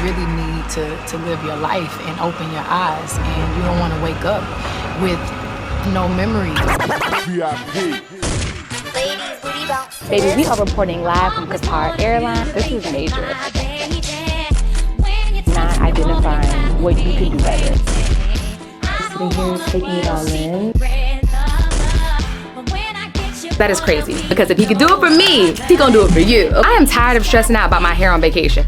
really need to live your life and open your eyes, and you don't want to wake up with no memories. Baby, we are reporting live from Qatar Airline. This is major. Not identifying what you could do better. Sitting here taking it all in. That is crazy, because if he could do it for me, he gonna do it for you. I am tired of stressing out about my hair on vacation.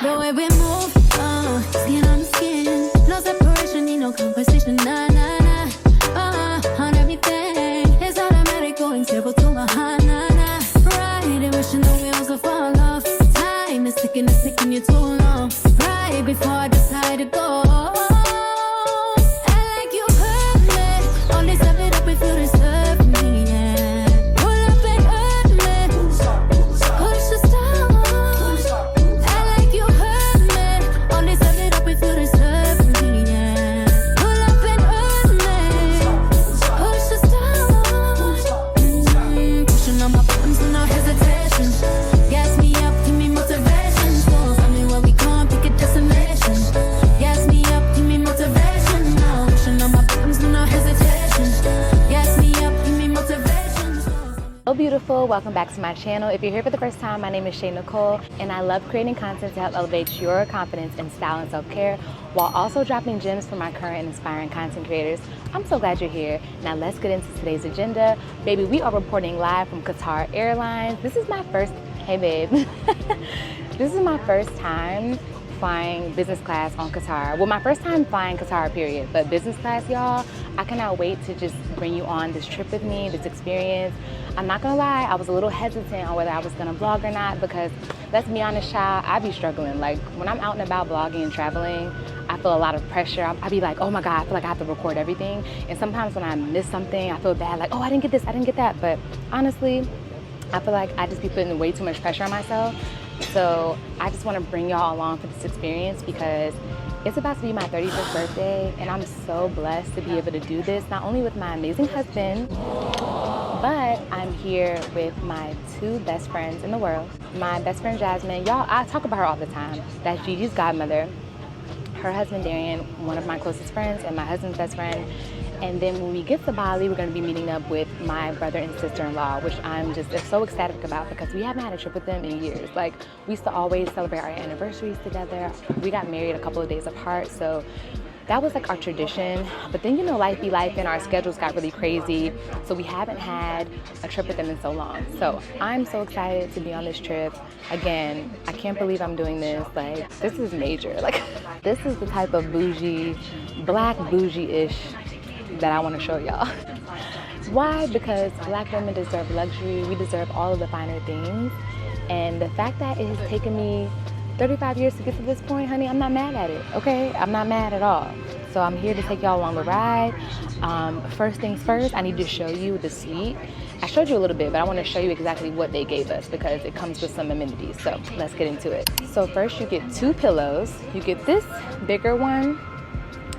The way we move, skin on skin, no separation, need no conversation, nah, nah, nah. On everything, it's automatic, going stable to my heart, nah, nah. Right, wishing the wheels will fall off. Time is ticking you too long. Right before I decide to go. I like you hurt me, only step it up if you deserve me, yeah. Pull up and hurt me, push the stars. Hello beautiful, welcome back to my channel. If you're here for the first time, my name is Shay Nicole, and I love creating content to help elevate your confidence in style and self-care while also dropping gems for my current and inspiring content creators. I'm so glad you're here. Now let's get into today's agenda. Baby, we are reporting live from Qatar Airlines. This is my first, hey babe. This is my first time flying business class on Qatar. Well, my first time flying Qatar, period, but business class, y'all. I cannot wait to just bring you on this trip with me, this experience. I'm not gonna lie, I was a little hesitant on whether I was gonna vlog or not, because let's be honest, child, I be struggling. Like when I'm out and about vlogging and traveling, I feel a lot of pressure. I be like, oh my God, I feel like I have to record everything. And sometimes when I miss something, I feel bad, like, oh, I didn't get this, I didn't get that. But honestly, I feel like I just be putting way too much pressure on myself. So I just want to bring y'all along for this experience, because it's about to be my 31st birthday, and I'm so blessed to be able to do this, not only with my amazing husband, but I'm here with my two best friends in the world. My best friend Jasmine, y'all, I talk about her all the time. That's Gigi's godmother. Her husband Darian, one of my closest friends, and my husband's best friend. And then when we get to Bali, we're going to be meeting up with my brother and sister-in-law, which I'm just so ecstatic about, because we haven't had a trip with them in years. Like, we used to always celebrate our anniversaries together. We got married a couple of days apart, so that was like our tradition. But then, you know, life be life, and our schedules got really crazy, so we haven't had a trip with them in so long. So I'm so excited to be on this trip. Again, I can't believe I'm doing this. Like, this is major. Like, this is the type of bougie, black bougie-ish that I want to show y'all. Why? Because black women deserve luxury. We deserve all of the finer things. And the fact that it has taken me 35 years to get to this point, honey, I'm not mad at it, okay? I'm not mad at all. So I'm here to take y'all along the ride. First things first, I need to show you the suite. I showed you a little bit, but I want to show you exactly what they gave us, because it comes with some amenities. So let's get into it. So first, you get 2 pillows. You get this bigger one.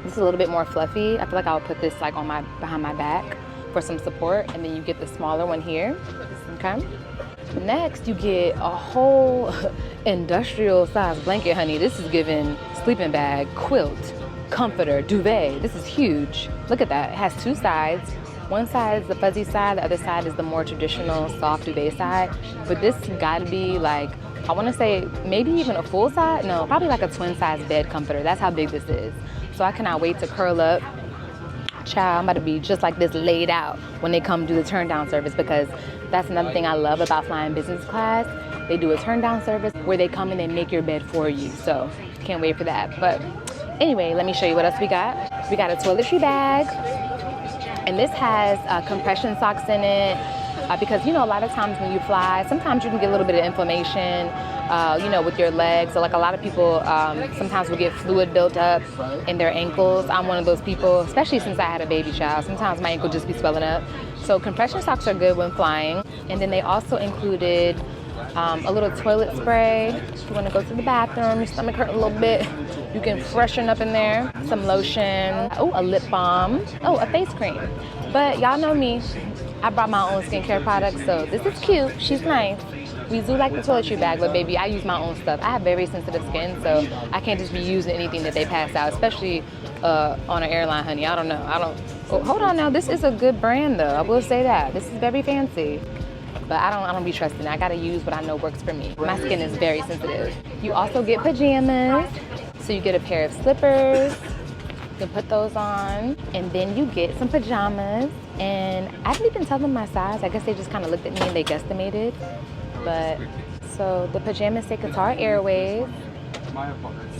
This is a little bit more fluffy. I feel like I'll put this like on behind my back for some support. And then you get the smaller one here, okay? Next, you get a whole industrial size blanket, honey. This is giving sleeping bag, quilt, comforter, duvet. This is huge. Look at that. It has 2 sides. One side is the fuzzy side, the other side is the more traditional soft duvet side. But this gotta be like, I wanna say maybe even a full size? No, probably like a twin size bed comforter. That's how big this is. So I cannot wait to curl up. Child, I'm about to be just like this laid out when they come do the turn down service, because that's another thing I love about flying business class. They do a turn down service where they come and they make your bed for you. So can't wait for that. But anyway, let me show you what else we got. We got a toiletry bag, and this has compression socks in it. Because, you know, a lot of times when you fly, sometimes you can get a little bit of inflammation. you know, with your legs. So like a lot of people sometimes will get fluid built up in their ankles. I'm one of those people, especially since I had a baby child. Sometimes my ankle just be swelling up. So compression socks are good when flying. And then they also included a little toilet spray. If you want to go to the bathroom, your stomach hurt a little bit, you can freshen up in there. Some lotion, oh, a lip balm, oh, a face cream. But y'all know me, I brought my own skincare products, so this is cute, she's nice. We do like the toiletry bag, but baby, I use my own stuff. I have very sensitive skin, so I can't just be using anything that they pass out, especially on an airline, honey. I don't know, oh, hold on now, this is a good brand though, I will say that. This is very fancy. But I don't be trusting. I gotta use what I know works for me. My skin is very sensitive. You also get pajamas. So you get a pair of slippers. You can put those on. And then you get some pajamas. And I didn't even tell them my size. I guess they just kind of looked at me and they guesstimated. But so the pajamas say Qatar Airways.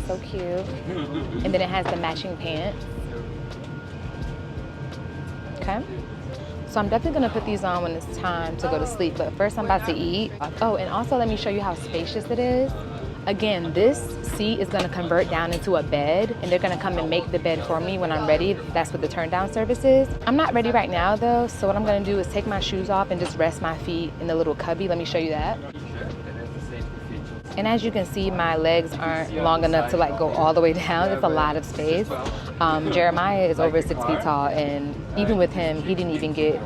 So cute. And then it has the matching pants. Okay. So I'm definitely gonna put these on when it's time to go to sleep, but first I'm about to eat. Oh, and also let me show you how spacious it is. Again, this seat is gonna convert down into a bed, and they're gonna come and make the bed for me when I'm ready. That's what the turn down service is. I'm not ready right now though, so what I'm gonna do is take my shoes off and just rest my feet in the little cubby. Let me show you that. And as you can see, my legs aren't long enough to like go all the way down. It's a lot of space. Jeremiah is over 6 feet tall, and even with him, he didn't even get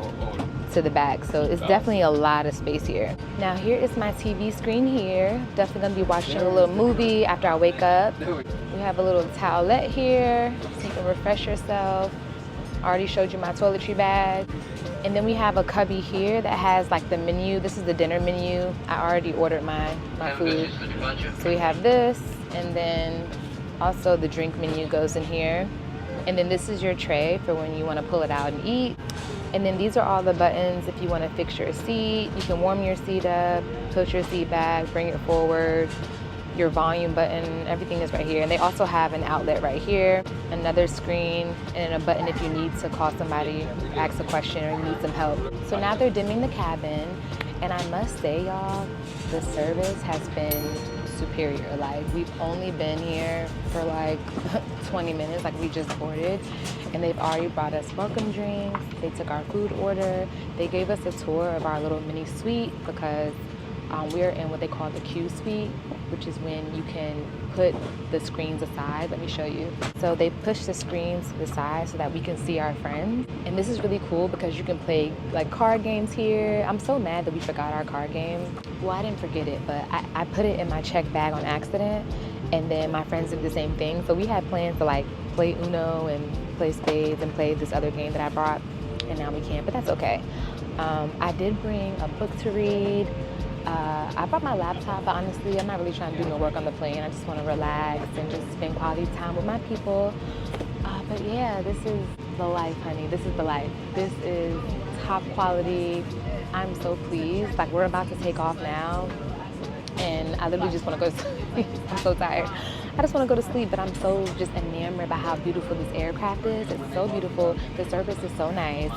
to the back. So it's definitely a lot of space here. Now here is my TV screen here. Definitely gonna be watching a little movie after I wake up. We have a little towelette here, so you can refresh yourself. I already showed you my toiletry bag. And then we have a cubby here that has like the menu. This is the dinner menu. I already ordered my food. So we have this, and then also the drink menu goes in here. And then this is your tray for when you want to pull it out and eat. And then these are all the buttons if you want to fix your seat. You can warm your seat up, tilt your seat back, bring it forward. Your volume button, everything is right here. And they also have an outlet right here, another screen, and a button if you need to call somebody, ask a question, or you need some help. So now they're dimming the cabin, and I must say, y'all, the service has been superior. Like, we've only been here for like 20 minutes, like we just boarded, and they've already brought us welcome drinks. They took our food order. They gave us a tour of our little mini suite because we're in what they call the Q suite, which is when you can put the screens aside. Let me show you. So they push the screens to the side so that we can see our friends. And this is really cool because you can play like card games here. I'm so mad that we forgot our card game. Well, I didn't forget it, but I put it in my check bag on accident. And then my friends did the same thing. So we had plans to like play Uno and play spades and play this other game that I brought. And now we can't, but that's okay. I did bring a book to read. I brought my laptop, but honestly, I'm not really trying to do no work on the plane. I just want to relax and just spend quality time with my people. But yeah, this is the life, honey. This is the life. This is top quality. I'm so pleased. Like, we're about to take off now, and I literally just want to go to sleep. I'm so tired. I just want to go to sleep, but I'm so just enamored by how beautiful this aircraft is. It's so beautiful. The service is so nice.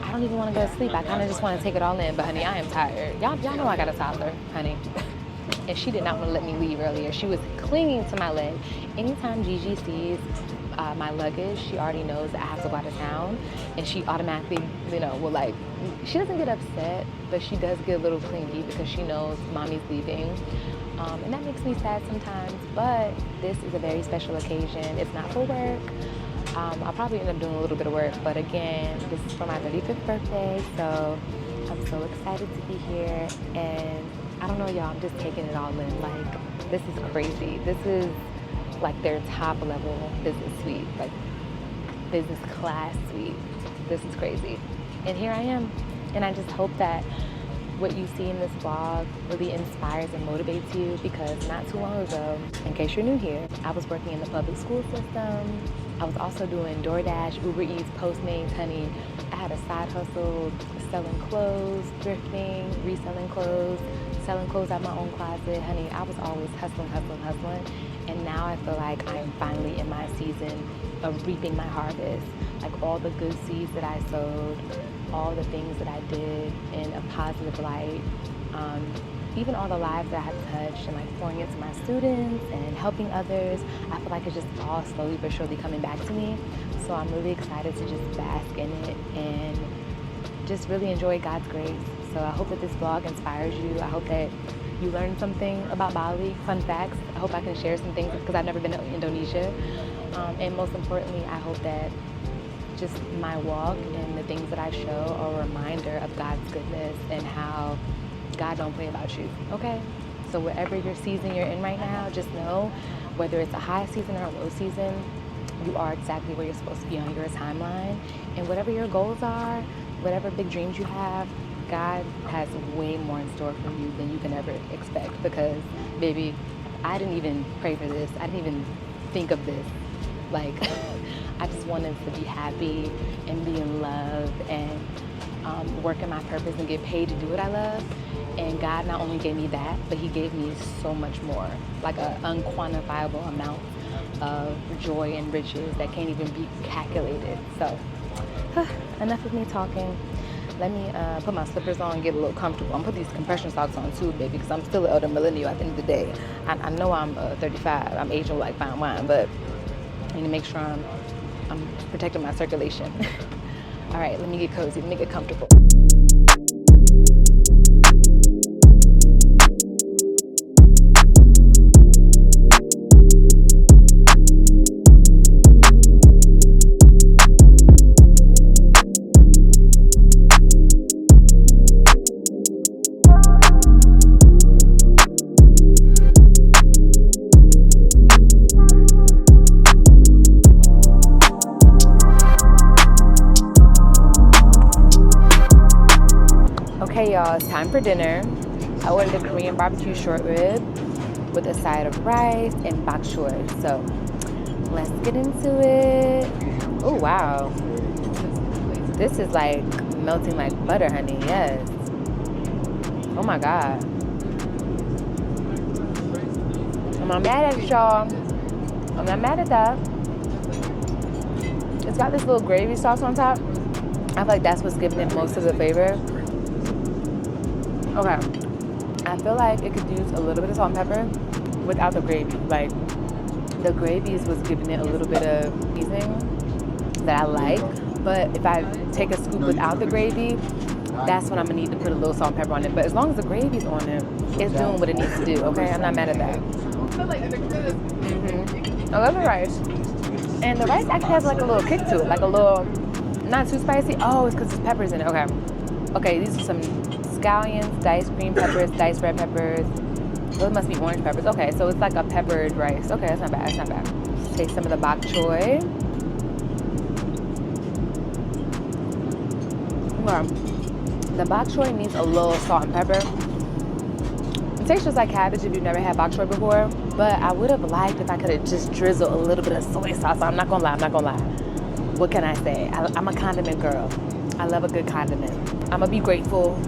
I don't even want to go to sleep. I kind of just want to take it all in, but honey, I am tired. Y'all know I got a toddler, honey. And she did not want to let me leave earlier. She was clinging to my leg. Anytime Gigi sees my luggage, she already knows that I have to go out of town, and she automatically, will like, she doesn't get upset, but she does get a little clingy because she knows mommy's leaving. And that makes me sad sometimes, but this is a very special occasion. It's not for work. I'll probably end up doing a little bit of work, but again, this is for my 35th birthday, so I'm so excited to be here, and I don't know, y'all, I'm just taking it all in. Like, this is crazy. This is like their top level business suite, like business class suite. This is crazy. And here I am, and I just hope that what you see in this vlog really inspires and motivates you, because not too long ago, in case you're new here, I was working in the public school system. I was also doing DoorDash, Uber Eats, Postmates, honey. I had a side hustle selling clothes, thrifting, reselling clothes, selling clothes out my own closet. Honey, I was always hustling. And now I feel like I'm finally in my season of reaping my harvest. Like, all the good seeds that I sowed, all the things that I did in a positive light, even all the lives that I have touched and like pouring into my students and helping others, I feel like it's just all slowly but surely coming back to me. So I'm really excited to just bask in it and just really enjoy God's grace. So I hope that this vlog inspires you. I hope that you learned something about Bali, fun facts. I hope I can share some things because I've never been to Indonesia. And most importantly, I hope that just my walk and the things that I show are a reminder of God's goodness and how God don't play about you, okay? So whatever your season you're in right now, just know whether it's a high season or a low season, you are exactly where you're supposed to be on your timeline. And whatever your goals are, whatever big dreams you have, God has way more in store for you than you can ever expect. Because, baby, I didn't even pray for this. I didn't even think of this. Like, I just wanted to be happy and be in love and work in my purpose and get paid to do what I love. And God not only gave me that, but he gave me so much more, like an unquantifiable amount of joy and riches that can't even be calculated. So enough of me talking. Let me put my slippers on and get a little comfortable. I'm gonna put these compression socks on too, baby, because I'm still an elder millennial at the end of the day. I know I'm 35. I'm aging like fine wine, but I need to make sure I'm protecting my circulation. All right, let me get cozy, let me get comfortable. Okay, y'all, it's time for dinner. I ordered a Korean barbecue short rib with a side of rice and bok choy. So let's get into it. Oh, wow. This is like melting like butter, honey. Yes. Oh my God. I'm not mad at it, y'all. I'm not mad at that. It's got this little gravy sauce on top. I feel like that's what's giving it most of the flavor. Okay, I feel like it could use a little bit of salt and pepper without the gravy. Like, the gravy is what's giving it a little bit of seasoning that I like. But if I take a scoop without the gravy, that's when I'm gonna need to put a little salt and pepper on it. But as long as the gravy's on it, it's doing what it needs to do, okay? I'm not mad at that. I love the rice. And the rice actually has like a little kick to it, like a little, not too spicy. Oh, it's because there's peppers in it, okay. Okay, these are some scallions, diced green peppers, diced red peppers. Those must be orange peppers. Okay, so it's like a peppered rice. Okay, that's not bad, that's not bad. Let's take some of the bok choy. Okay. The bok choy needs a little salt and pepper. It tastes just like cabbage if you've never had bok choy before, but I would have liked if I could have just drizzled a little bit of soy sauce. I'm not gonna lie. What can I say? I'm a condiment girl. I love a good condiment. I'm gonna be grateful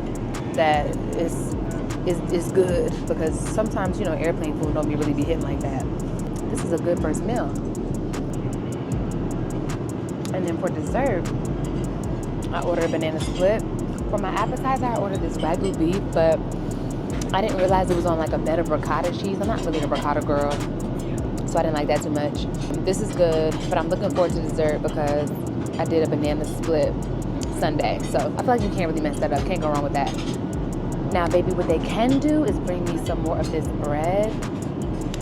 that it's good, because sometimes, you know, airplane food don't really be hitting like that. This is a good first meal. And then for dessert, I ordered a banana split. For my appetizer, I ordered this Wagyu beef, but I didn't realize it was on like a bed of ricotta cheese. I'm not really a ricotta girl, so I didn't like that too much. This is good, but I'm looking forward to dessert because I did a banana split Sunday. So I feel like you can't really mess that up. Can't go wrong with that. Now, baby, what they can do is bring me some more of this bread.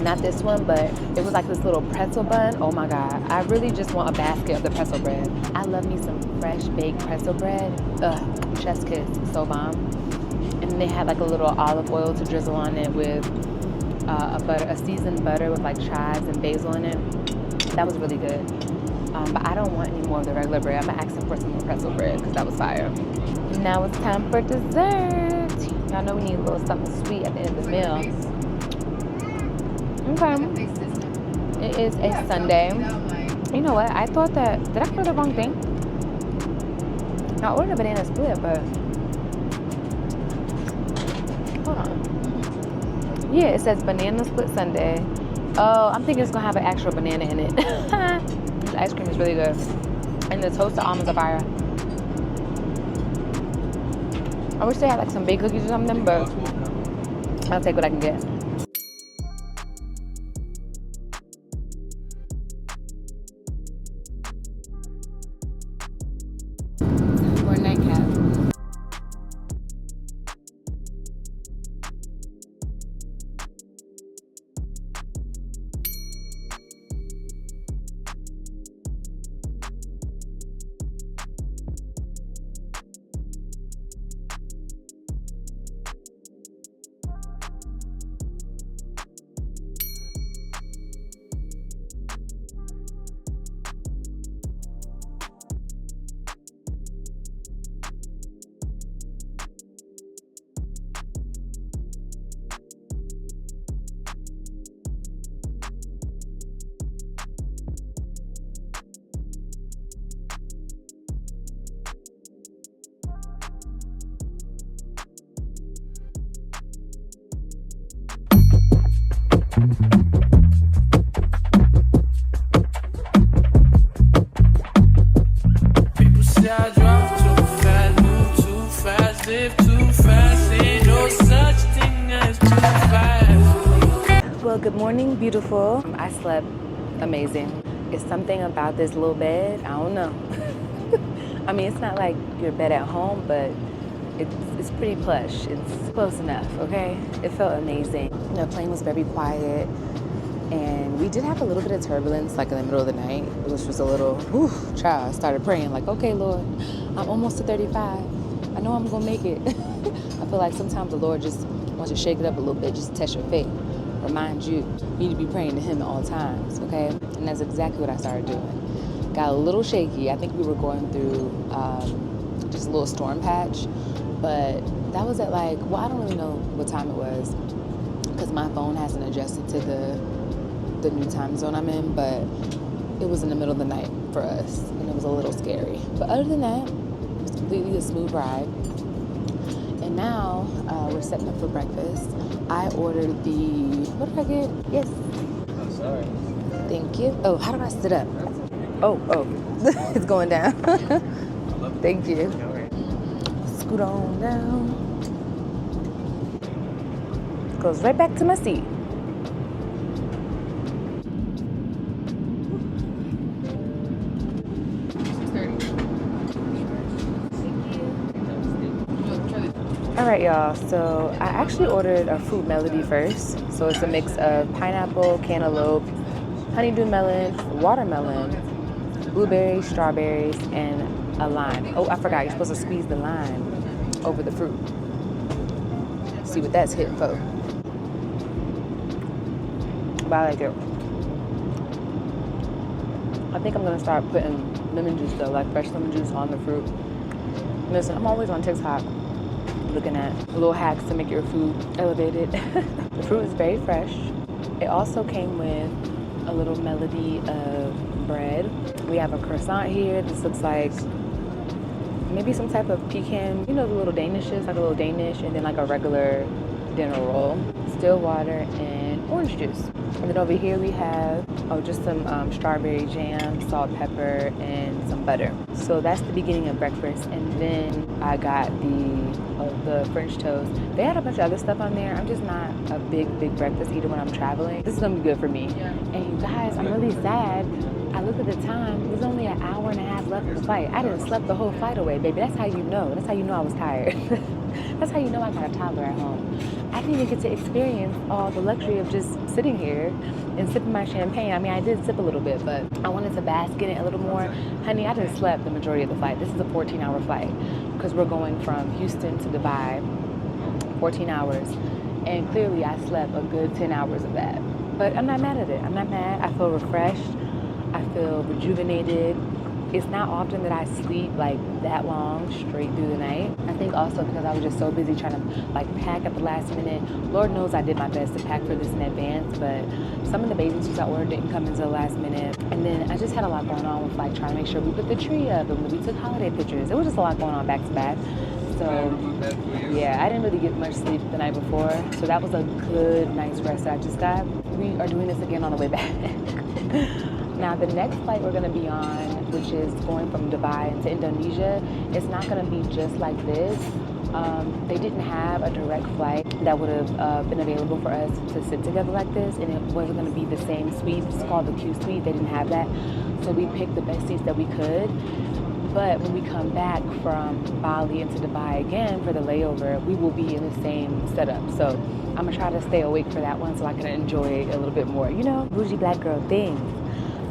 Not this one, but it was like this little pretzel bun. Oh my God. I really just want a basket of the pretzel bread. I love me some fresh baked pretzel bread. Ugh, chef's kiss, so bomb. And then they had like a little olive oil to drizzle on it with a seasoned butter with like chives and basil in it. That was really good. But I don't want any more of the regular bread. I'm gonna ask them for some more pretzel bread because that was fire. Now it's time for dessert. Y'all know we need a little something sweet at the end of the meal. Okay. It is a Sunday. You know what? I thought that, did I order the wrong thing? I ordered a banana split, but hold on. Yeah, it says banana split Sunday. Oh, I'm thinking it's gonna have an actual banana in it. The ice cream is really good. And the toasted almonds are fire. I wish they had like some baked cookies or something, but I'll take what I can get. For a nightcap. People say I drive too fast, move too fast, live too fast. Ain't no such thing as too fast. Well, good morning, beautiful. I slept amazing. It's something about this little bed, I don't know. I mean, it's not like your bed at home, but it's pretty plush. It's close enough, okay? It felt amazing. The plane was very quiet, and we did have a little bit of turbulence, like in the middle of the night, which was a little, whew, child. I started praying, like, okay, Lord, I'm almost to 35. I know I'm gonna make it. I feel like sometimes the Lord just wants to shake it up a little bit, just to test your faith. Remind you need to be praying to Him at all times, okay? And that's exactly what I started doing. Got a little shaky. I think we were going through just a little storm patch, but that was at like, well, I don't really know what time it was because my phone hasn't adjusted to the new time zone I'm in, but it was in the middle of the night for us, and it was a little scary. But other than that, it was completely a smooth ride. And now we're setting up for breakfast. I ordered the, what did I get? Yes. Oh, sorry. Thank you. Oh, how do I sit up? Oh, it's going down. Thank you. Scoot on down. Goes right back to my seat. All right, y'all, so I actually ordered a fruit melody first. So it's a mix of pineapple, cantaloupe, honeydew melon, watermelon, blueberries, strawberries, and a lime. Oh, I forgot, you're supposed to squeeze the lime over the fruit. See what that's hitting for. But I like it. I think I'm gonna start putting lemon juice though, like fresh lemon juice on the fruit. Listen, I'm always on TikTok looking at little hacks to make your food elevated. The fruit is very fresh. It also came with a little melody of bread. We have a croissant here. This looks like maybe some type of pecan, you know, the little Danishes, like a little Danish, and then like a regular dinner roll. Still water and orange juice. And then over here we have, just some strawberry jam, salt, pepper, and some butter. So that's the beginning of breakfast. And then I got the French toast. They had a bunch of other stuff on there. I'm just not a big breakfast eater when I'm traveling. This is gonna be good for me. Yeah. And you guys, I'm really sad. I looked at the time, there's only an hour and a half left of the flight. I didn't sleep the whole flight away, baby. That's how you know. That's how you know I was tired. That's how you know I got a toddler at home. I didn't even get to experience all the luxury of just sitting here and sipping my champagne. I mean, I did sip a little bit, but I wanted to bask in it a little more. Honey, I didn't sleep the majority of the flight. This is a 14-hour flight because we're going from Houston to Dubai, 14 hours. And clearly I slept a good 10 hours of that. But I'm not mad at it. I'm not mad. I feel refreshed. I feel rejuvenated. It's not often that I sleep like that long straight through the night. I think also because I was just so busy trying to like pack at the last minute. Lord knows I did my best to pack for this in advance, but some of the bathing suits I ordered didn't come until the last minute. And then I just had a lot going on with like trying to make sure we put the tree up and we took holiday pictures. It was just a lot going on back to back. So yeah, I didn't really get much sleep the night before. So that was a good night's rest that I just got. We are doing this again on the way back. Now, the next flight we're going to be on, which is going from Dubai into Indonesia, it's not going to be just like this. They didn't have a direct flight that would have been available for us to sit together like this, and it wasn't going to be the same suite. It's called the Q suite. They didn't have that, so we picked the best seats that we could. But when we come back from Bali into Dubai again for the layover, we will be in the same setup. So I'm gonna try to stay awake for that one so I can enjoy it a little bit more. You know, bougie black girl things.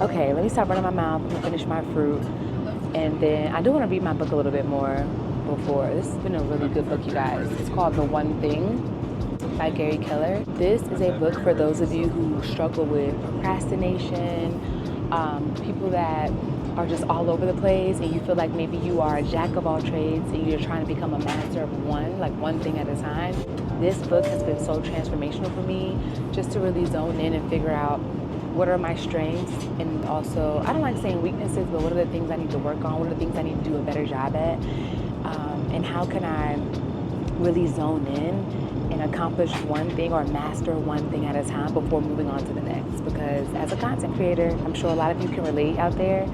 Okay, let me stop running my mouth. I'm gonna finish my fruit. And then I do want to read my book a little bit more before. This has been a really good book, you guys. It's called The One Thing by Gary Keller. This is a book for those of you who struggle with procrastination, people that are just all over the place, and you feel like maybe you are a jack of all trades and you're trying to become a master of one thing at a time. This book has been so transformational for me, just to really zone in and figure out what are my strengths, and also, I don't like saying weaknesses, but what are the things I need to work on, what are the things I need to do a better job at, and how can I really zone in and accomplish one thing or master one thing at a time before moving on to the next. Because as a content creator, I'm sure a lot of you can relate out there.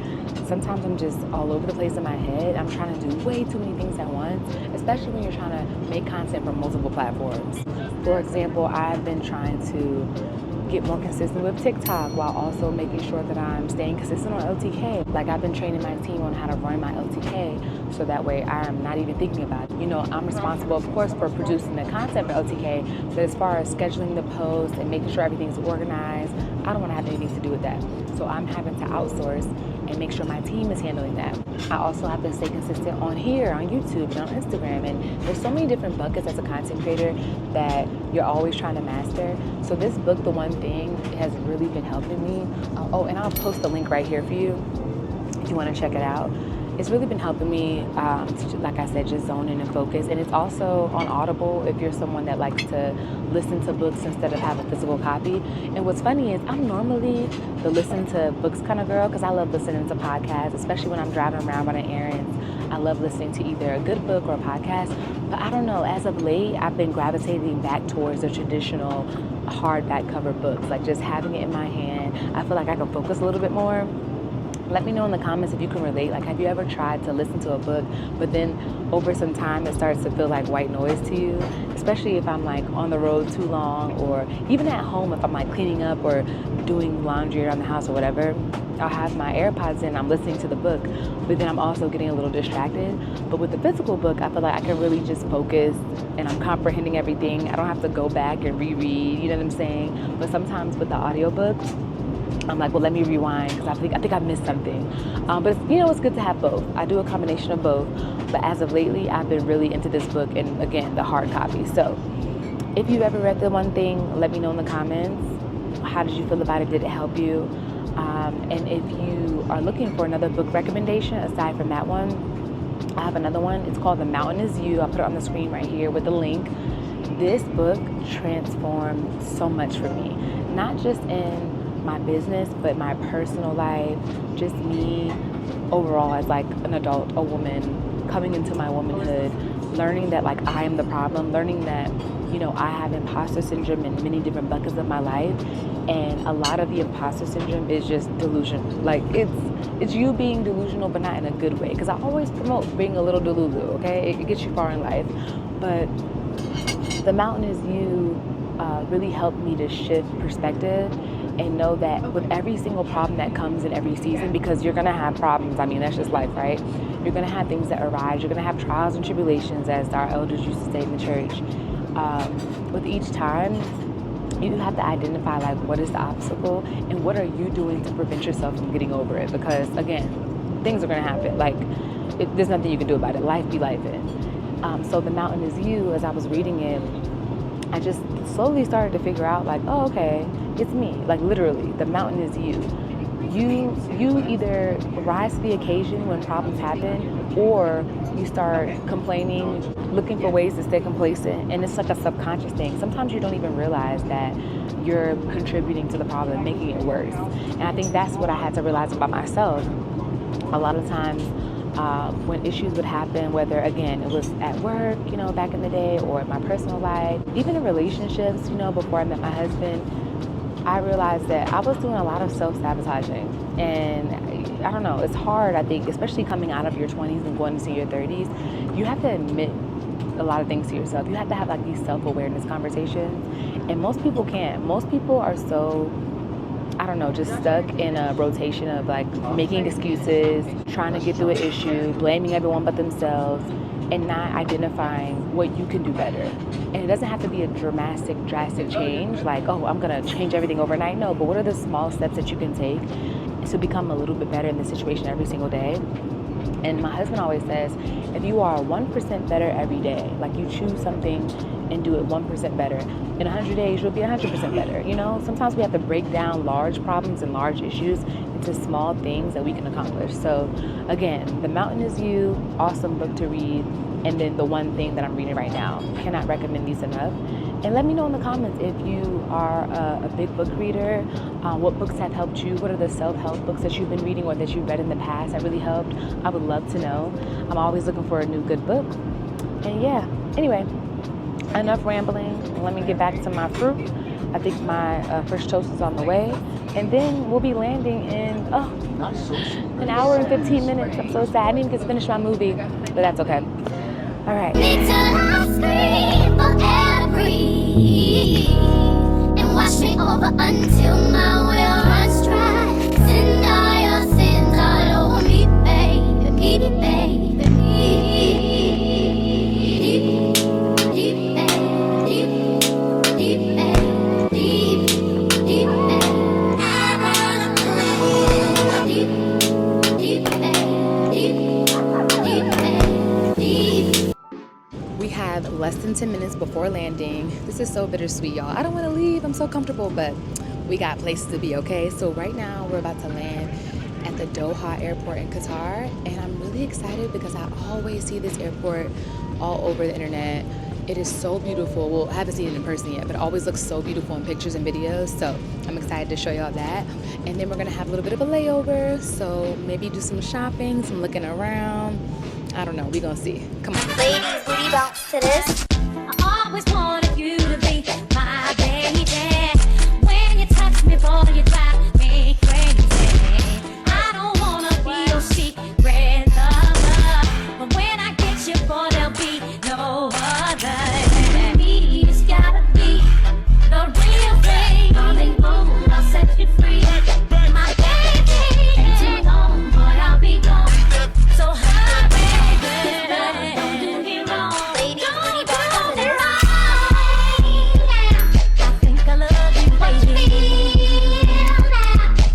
Sometimes I'm just all over the place in my head. I'm trying to do way too many things at once, especially when you're trying to make content for multiple platforms. For example, I've been trying to get more consistent with TikTok while also making sure that I'm staying consistent on LTK. Like, I've been training my team on how to run my LTK so that way I'm not even thinking about it. You know, I'm responsible, of course, for producing the content for LTK, but as far as scheduling the posts and making sure everything's organized, I don't want to have anything to do with that. So I'm having to outsource and make sure my team is handling that. I also have to stay consistent on here, on YouTube, and on Instagram. And there's so many different buckets as a content creator that you're always trying to master. So this book, The One Thing, has really been helping me. Oh, and I'll post the link right here for you if you want to check it out. It's really been helping me, to, like I said, just zone in and focus. And it's also on Audible if you're someone that likes to listen to books instead of have a physical copy. And what's funny is I'm normally the listen to books kind of girl, because I love listening to podcasts, especially when I'm driving around running errands. I love listening to either a good book or a podcast. But I don't know, as of late, I've been gravitating back towards the traditional hardback cover books, like just having it in my hand. I feel like I can focus a little bit more. Let me know in the comments if you can relate. Like, have you ever tried to listen to a book, but then over some time it starts to feel like white noise to you? Especially if I'm like on the road too long, or even at home if I'm like cleaning up or doing laundry around the house or whatever. I'll have my AirPods in, I'm listening to the book, but then I'm also getting a little distracted. But with the physical book, I feel like I can really just focus and I'm comprehending everything. I don't have to go back and reread, you know what I'm saying? But sometimes with the audiobook, I'm like, well, let me rewind because I think I missed something. But it's, you know, it's good to have both. I do a combination of both. But as of lately, I've been really into this book, and again, the hard copy. So if you've ever read The One Thing, let me know in the comments. How did you feel about it? Did it help you? And if you are looking for another book recommendation aside from that one, I have another one. It's called The Mountain Is You. I'll put it on the screen right here with the link. This book transformed so much for me, not just in my business, but my personal life, just me overall as like an adult, a woman, coming into my womanhood, learning that like I am the problem, learning that, you know, I have imposter syndrome in many different buckets of my life, and a lot of the imposter syndrome is just delusion. Like it's you being delusional, but not in a good way, because I always promote being a little delulu, okay? It gets you far in life. But The Mountain Is You really helped me to shift perspective and know that with every single problem that comes in every season, because you're gonna have problems, I mean, that's just life, right? You're gonna have things that arise, you're gonna have trials and tribulations, as our elders used to say in the church. With each time, you have to identify like what is the obstacle and what are you doing to prevent yourself from getting over it, because again, things are gonna happen. Like, there's nothing you can do about it. Life be life in. So The Mountain Is You, as I was reading it, I just slowly started to figure out like, oh, okay, it's me. Like, literally, the mountain is you. You either rise to the occasion when problems happen, or you start complaining, looking for ways to stay complacent, and it's like a subconscious thing. Sometimes you don't even realize that you're contributing to the problem, making it worse. And I think that's what I had to realize about myself. A lot of times, when issues would happen, whether again it was at work, you know, back in the day, or in my personal life, even in relationships, you know, before I met my husband, I realized that I was doing a lot of self-sabotaging. And I don't know, it's hard, I think, especially coming out of your 20s and going into your 30s, you have to admit a lot of things to yourself. You have to have like these self-awareness conversations, and most people can't. Most people are so, I don't know, just stuck in a rotation of like making excuses, trying to get through an issue, blaming everyone but themselves, and not identifying what you can do better. And it doesn't have to be a drastic change, like, oh, I'm gonna change everything overnight. No, but what are the small steps that you can take to become a little bit better in this situation every single day? And my husband always says, if you are 1% better every day, like you choose something and do it 1% better, in 100 days you'll be 100% better. You know, sometimes we have to break down large problems and large issues into small things that we can accomplish. So again, The Mountain Is You, awesome book to read. And then The One Thing that I'm reading right now. Cannot recommend these enough. And let me know in the comments if you are a big book reader, what books have helped you, what are the self-help books that you've been reading or that you've read in the past that really helped. I would love to know. I'm always looking for a new good book. And yeah, anyway, enough rambling. Let me get back to my fruit. I think my first toast is on the way. And then we'll be landing in, an hour and 15 minutes. I'm so sad. I didn't even get to finish my movie, but that's okay. All right. Need to last scream for every and wash me over until my will runs dry. Send all over me, baby, baby, Less than 10 minutes before landing. This is so bittersweet, y'all. I don't want to leave. I'm so comfortable, but we got places to be, okay? So right now we're about to land at the Doha airport in Qatar, and I'm really excited because I always see this airport all over the internet. It is so beautiful. Well, I haven't seen it in person yet, but it always looks so beautiful in pictures and videos. So I'm excited to show y'all that. And then we're gonna have a little bit of a layover. So maybe do some shopping, some looking around. I don't know, we gonna see. Come on. Ladies, booty bounce to this. I always wanted you to be my baby. When you touch me, boy, you drive me crazy. I don't wanna be your secret lover, but when I get you, boy, there'll be no other. Me, it's gotta be the real thing. Darling, boom, I'll set you free. My baby, ain't too long, boy, I'll be gone. So hurry, baby, don't do me wrong. Ladies, booty bounce to Don't do this. I think I love you, baby.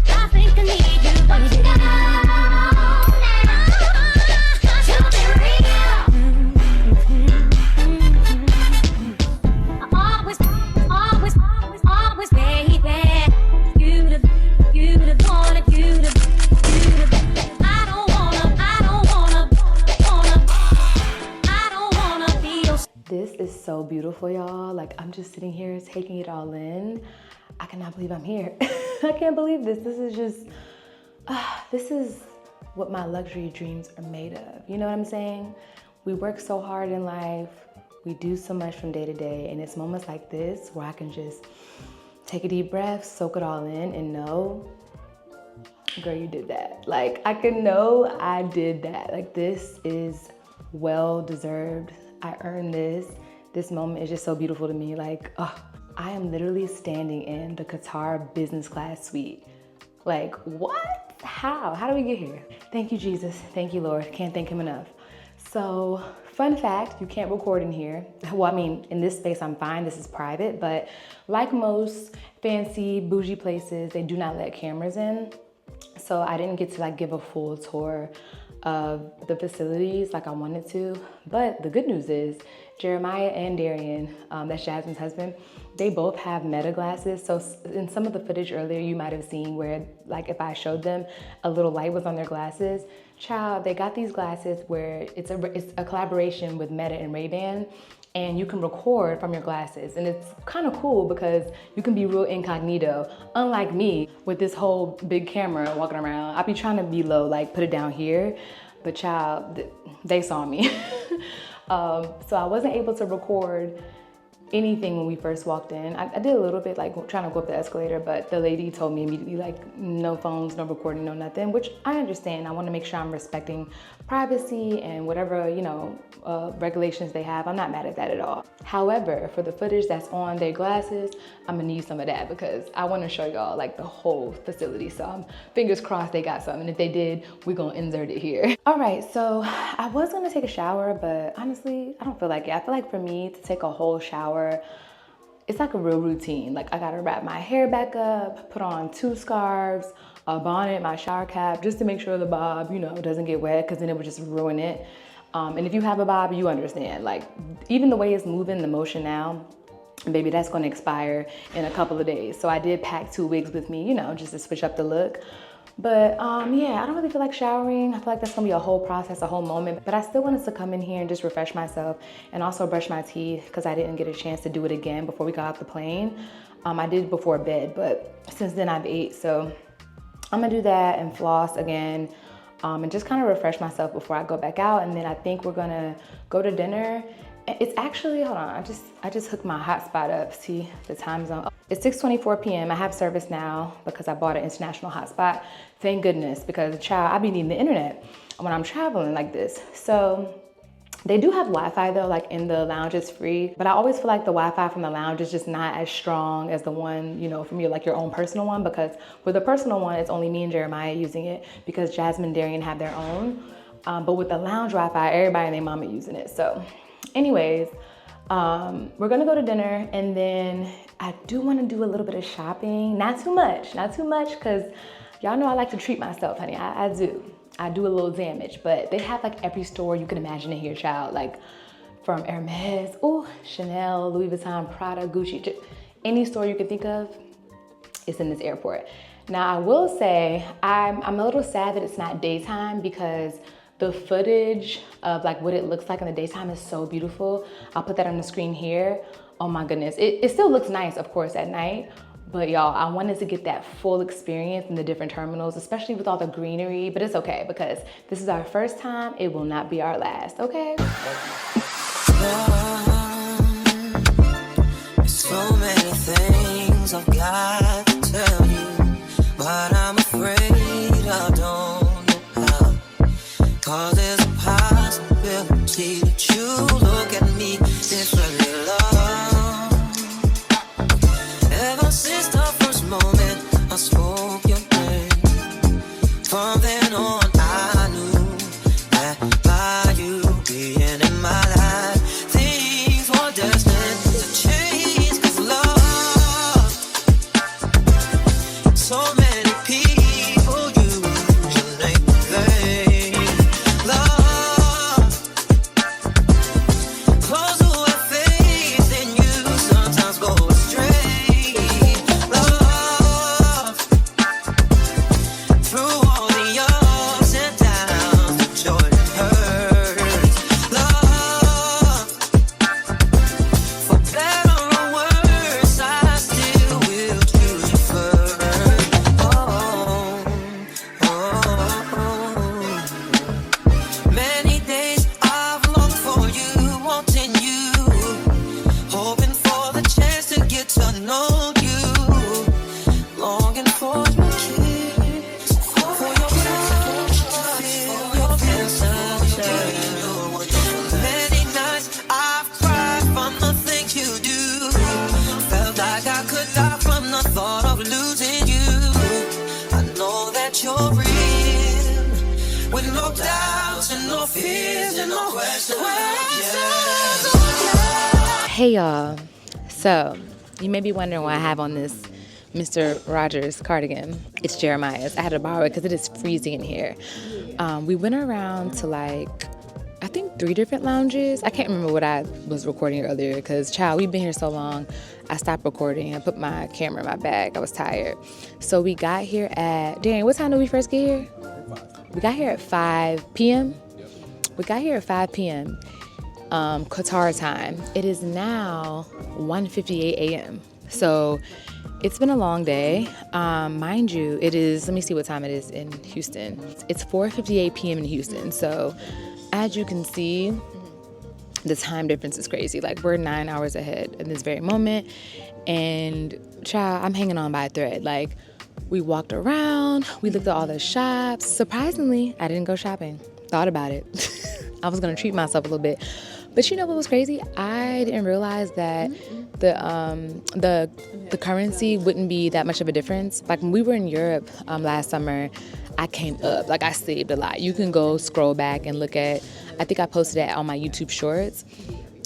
I think I need you, baby. Always, baby. You the one, you the. I don't wanna be your. This is so beautiful, y'all. Like, I'm just sitting here taking it all in. I cannot believe I'm here. I can't believe this. This is just, this is what my luxury dreams are made of. You know what I'm saying? We work so hard in life. We do so much from day to day. And it's moments like this where I can just take a deep breath, soak it all in, and know, girl, you did that. Like, I can know I did that. Like, this is well deserved. I earned this. This moment is just so beautiful to me. Like, I am literally standing in the Qatar business class suite. Like, what? How do we get here? Thank you, Jesus. Thank you, Lord. Can't thank him enough. So, fun fact, you can't record in here. Well, I mean, in this space, I'm fine. This is private, but like most fancy, bougie places, they do not let cameras in. So I didn't get to like give a full tour of the facilities like I wanted to. But the good news is Jeremiah and Darian, that's Jasmine's husband, they both have Meta glasses. So in some of the footage earlier, you might have seen where like if I showed them, a little light was on their glasses. Child, they got these glasses where it's a collaboration with Meta and Ray-Ban, and you can record from your glasses. And it's kind of cool because you can be real incognito. Unlike me with this whole big camera walking around, I be trying to be low, like put it down here, but child, they saw me. So I wasn't able to record anything when we first walked in. I did a little bit, like trying to go up the escalator, but the lady told me immediately, like, no phones, no recording, no nothing, which I understand. I want to make sure I'm respecting privacy and whatever, you know, regulations they have. I'm not mad at that at all. However, for the footage that's on their glasses, I'm gonna need some of that because I wanna show y'all like the whole facility. So fingers crossed they got something. If they did, we're gonna insert it here. All right, so I was gonna take a shower, but honestly, I don't feel like it. I feel like for me to take a whole shower, it's like a real routine. Like I gotta wrap my hair back up, put on 2 scarves, a bonnet, my shower cap, just to make sure the bob, you know, doesn't get wet, because then it would just ruin it. And if you have a bob, you understand. Like even the way it's moving, the motion now, baby, that's gonna expire in a couple of days. So I did pack 2 wigs with me, you know, just to switch up the look. But yeah, I don't really feel like showering. I feel like that's gonna be a whole process, a whole moment. But I still wanted to come in here and just refresh myself and also brush my teeth because I didn't get a chance to do it again before we got off the plane. I did it before bed, but since then I've ate. So I'm gonna do that and floss again and just kind of refresh myself before I go back out. And then I think we're gonna go to dinner. It's actually, hold on, I just hooked my hotspot up. See the time zone. It's 6:24 p.m. I have service now because I bought an international hotspot. Thank goodness, because child, I be needing the internet when I'm traveling like this. So they do have Wi-Fi though, like in the lounge, it's free. But I always feel like the Wi-Fi from the lounge is just not as strong as the one, you know, from your like your own personal one, because with the personal one, it's only me and Jeremiah using it because Jasmine and Darian have their own. But with the lounge Wi-Fi, everybody and their mama using it. So anyways, we're gonna go to dinner, and then I do wanna do a little bit of shopping. Not too much, because y'all know I like to treat myself, honey. I do a little damage, but they have like every store you can imagine in here, child. Like from Hermes, oh, Chanel, Louis Vuitton, Prada, Gucci, any store you can think of, it's in this airport. Now I will say, I'm a little sad that it's not daytime because the footage of like what it looks like in the daytime is so beautiful. I'll put that on the screen here. Oh my goodness. It still looks nice, of course, at night. But y'all, I wanted to get that full experience in the different terminals, especially with all the greenery. But it's okay because this is our first time. It will not be our last, okay? There's so many things I've got to tell you, but I'm afraid I don't know how. 'Cause there's a possibility that you look at me differently, love. Ever since the first moment I spoke your name, from then on I knew that by you being in my life, things were destined to change. 'Cause love, so many people use your name in vain. Love, close who have faith in you sometimes go astray. Love, through all the ups and downs, the joy that hurts. Love, for better or worse, I still will choose you first. Many days I've longed for you, wanting you, hoping for the chance to get to know you, longing for your kiss, for your touch, feel your sensation. Many nights I've cried from the things you do, felt like I could die from the thought of losing you. I know that you're real, with no doubts and no fears and no questions. Hey y'all, so you may be wondering why I have on this Mr. Rogers cardigan. It's Jeremiah's. I had to borrow it because it is freezing in here. We went around to like, I think 3 different lounges. I can't remember what I was recording earlier because child, we've been here so long. I stopped recording. I put my camera in my bag. I was tired. So we got here at, Darian, what time did we first get here? We got here at 5 p.m. We got here at 5 p.m. Qatar time. It is now 1:58 a.m. So it's been a long day. Mind you, it is, let me see what time it is in Houston. It's 4:58 p.m. in Houston. So as you can see, the time difference is crazy. Like we're 9 hours ahead in this very moment. And child, I'm hanging on by a thread. Like we walked around, we looked at all the shops. Surprisingly, I didn't go shopping. Thought about it. I was gonna treat myself a little bit. But you know what was crazy? I didn't realize that the currency wouldn't be that much of a difference. Like when we were in Europe last summer, I came up, like I saved a lot. You can go scroll back and look at, I think I posted that on my YouTube shorts.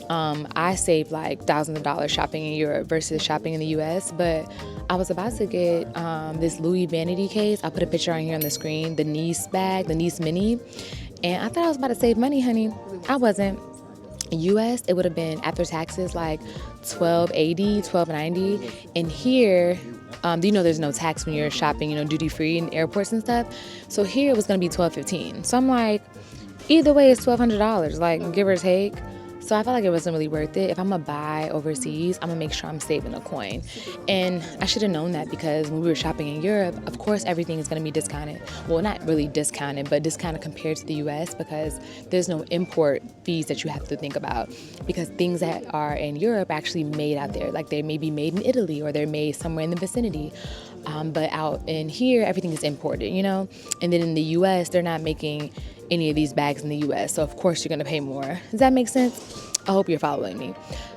I saved like thousands of dollars shopping in Europe versus shopping in the US. But I was about to get this Louis vanity case. I'll put a picture on here on the screen, the Nice bag, the Nice mini. And I thought I was about to save money, honey. I wasn't. US, it would have been after taxes like $12.80, $12.90. And here, you know, there's no tax when you're shopping, you know, duty free in airports and stuff. So here it was gonna be $12.15. So I'm like, either way, it's $1,200, like give or take. So I felt like it wasn't really worth it. If I'm gonna buy overseas, I'm gonna make sure I'm saving a coin. And I should have known that because when we were shopping in Europe, of course, everything is gonna be discounted. Well, not really discounted, but discounted compared to the US because there's no import fees that you have to think about because things that are in Europe are actually made out there. Like they may be made in Italy or they're made somewhere in the vicinity. But out in here, everything is imported, you know? And then in the US, they're not making any of these bags in the US. So of course you're gonna pay more. Does that make sense? I hope you're following me.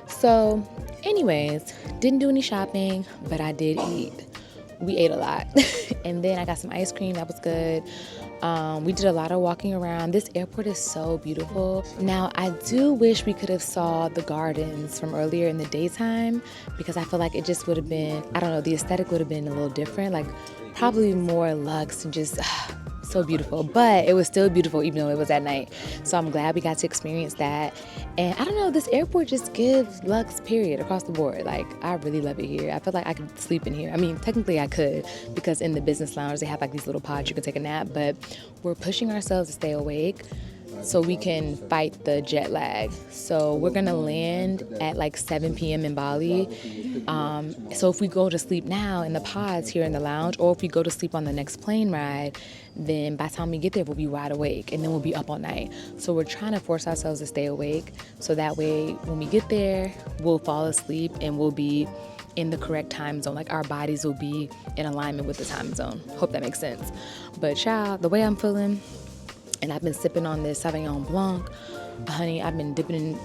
So anyways, didn't do any shopping, but I did eat. We ate a lot. And then I got some ice cream, that was good. We did a lot of walking around. This airport is so beautiful. Now, I do wish we could have saw the gardens from earlier in the daytime because I feel like it just would have been, I don't know, the aesthetic would have been a little different, like probably more luxe and just so beautiful. But it was still beautiful even though it was at night. So I'm glad we got to experience that. And I don't know, this airport just gives luxe, period, across the board. Like, I really love it here. I feel like I could sleep in here. I mean, technically I could because in the business lounge, they have like these little pods you can take a nap, but we're pushing ourselves to stay awake so we can fight the jet lag. So we're gonna land at like 7 p.m. in Bali. So if we go to sleep now in the pods here in the lounge, or if we go to sleep on the next plane ride, then by the time we get there, we'll be wide awake and then we'll be up all night. So we're trying to force ourselves to stay awake so that way when we get there, we'll fall asleep and we'll be in the correct time zone. Like our bodies will be in alignment with the time zone. Hope that makes sense. But child, the way I'm feeling, and I've been sipping on this Sauvignon Blanc. Honey, I've been dipping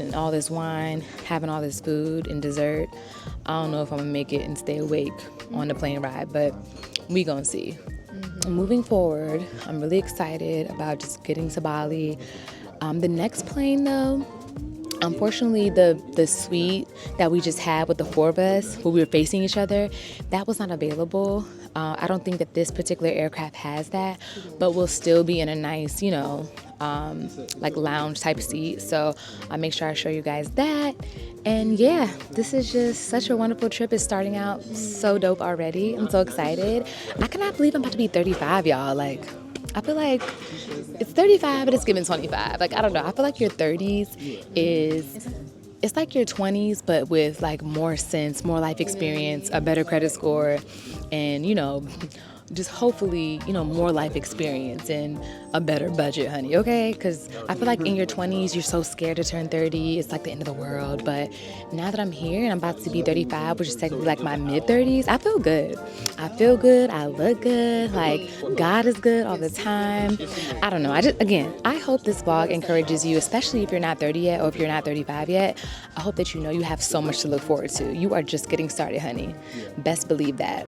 in all this wine, having all this food and dessert. I don't know if I'm gonna make it and stay awake on the plane ride, but we gonna see. Moving forward, I'm really excited about just getting to Bali. The next plane though, unfortunately, the suite that we just had with the four of us, where we were facing each other, that was not available. I don't think that this particular aircraft has that, but we'll still be in a nice, you know, like lounge type seat. So I'll make sure I show you guys that. And yeah, this is just such a wonderful trip. It's starting out so dope already. I'm so excited. I cannot believe I'm about to be 35, y'all. Like, I feel like it's 35, but it's giving 25. Like, I don't know. I feel like your 30s it's like your 20s, but with like more sense, more life experience, a better credit score, and, you know, just hopefully, you know, more life experience and a better budget, honey, okay? Because I feel like in your 20s, you're so scared to turn 30. It's like the end of the world. But now that I'm here and I'm about to be 35, which is technically like my mid-30s, I feel good. I feel good. I look good. Like, God is good all the time. I don't know. I hope this vlog encourages you, especially if you're not 30 yet or if you're not 35 yet. I hope that you know you have so much to look forward to. You are just getting started, honey. Best believe that.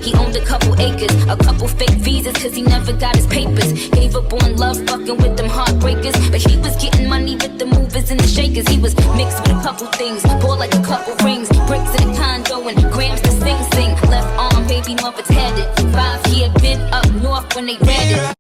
He owned a couple acres, a couple fake visas, cause he never got his papers. Gave up on love, fucking with them heartbreakers. But he was getting money with the movers and the shakers. He was mixed with a couple things, bought like a couple rings, bricks in a condo and grams to sing. Left arm, baby mother's headed. 5-year been up north when they read it.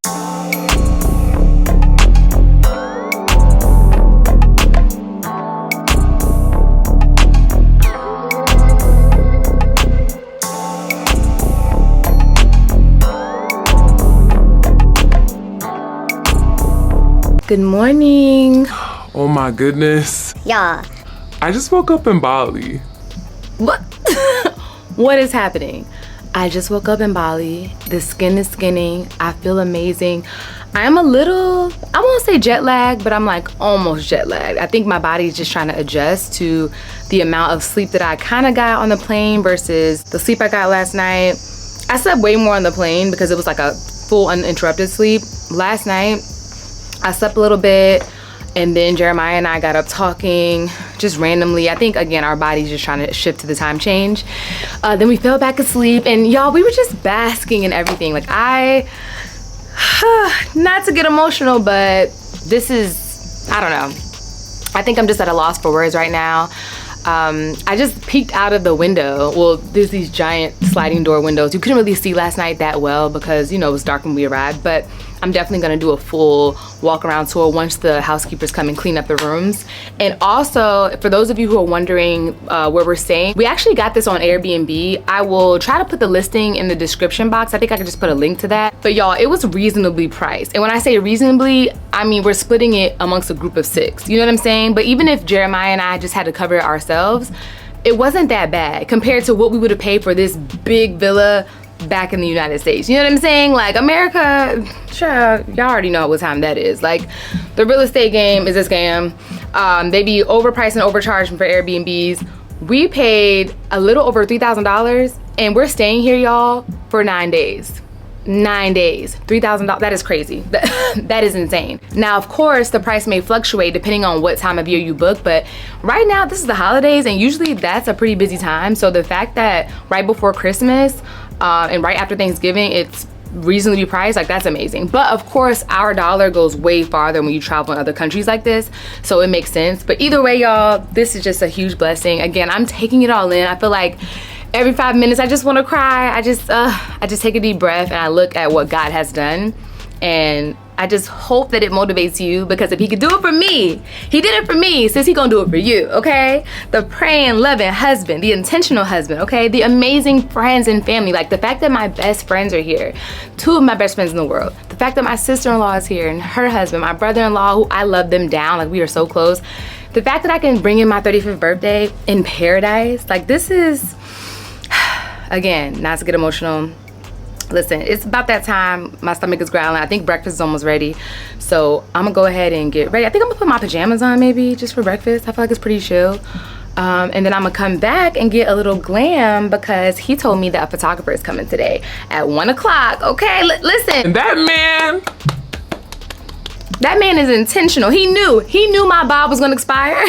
good morning. Oh my goodness. Yeah. I just woke up in Bali. What? What is happening? I just woke up in Bali. The skin is skinning. I feel amazing. I am a little, I won't say jet lagged, but I'm like almost jet lagged. I think my body is just trying to adjust to the amount of sleep that I kind of got on the plane versus the sleep I got last night. I slept way more on the plane because it was like a full uninterrupted sleep. Last night, I slept a little bit, and then Jeremiah and I got up talking just randomly. I think, again, our body's just trying to shift to the time change. Then we fell back asleep, and y'all, we were just basking in everything. Like, not to get emotional, but this is, I don't know. I think I'm just at a loss for words right now. I just peeked out of the window. Well, there's these giant sliding door windows. You couldn't really see last night that well because, you know, it was dark when we arrived, but I'm definitely gonna do a full walk around tour once the housekeepers come and clean up the rooms. And also, for those of you who are wondering where we're staying, we actually got this on Airbnb. I will try to put the listing in the description box. I think I could just put a link to that. But y'all, it was reasonably priced. And when I say reasonably, I mean, we're splitting it amongst a group of 6. You know what I'm saying? But even if Jeremiah and I just had to cover it ourselves, it wasn't that bad compared to what we would have paid for this big villa back in the United States. You know what I'm saying? Like, America, sure, y'all already know what time that is. Like, the real estate game is a scam. They be overpriced and overcharging for Airbnbs. We paid a little over $3,000 and we're staying here, y'all, for 9 days. 9 days, $3,000. That is crazy. That is insane. Now, of course, the price may fluctuate depending on what time of year you book, but right now, this is the holidays, and usually that's a pretty busy time. So the fact that right before Christmas and right after Thanksgiving, it's reasonably priced, like, that's amazing. But of course, our dollar goes way farther when you travel in other countries like this, so it makes sense. But either way, y'all, this is just a huge blessing. Again, I'm taking it all in. I feel like every 5 minutes I just want to cry. I just take a deep breath and I look at what God has done, and I just hope that it motivates you, because if he could do it for me, he did it for me, since he gonna do it for you, okay? The praying, loving husband, the intentional husband, okay? The amazing friends and family. Like, the fact that my best friends are here, 2 of my best friends in the world, the fact that my sister-in-law is here and her husband, my brother-in-law, who I love them down, like, we are so close. The fact that I can bring in my 35th birthday in paradise, like, this is, again, not to get emotional. Listen, it's about that time. My stomach is growling. I think breakfast is almost ready. So I'm gonna go ahead and get ready. I think I'm gonna put my pajamas on maybe just for breakfast. I feel like it's pretty chill. And then I'm gonna come back and get a little glam because he told me that a photographer is coming today at 1 o'clock. Okay, listen. That man is intentional. He knew my bob was gonna expire.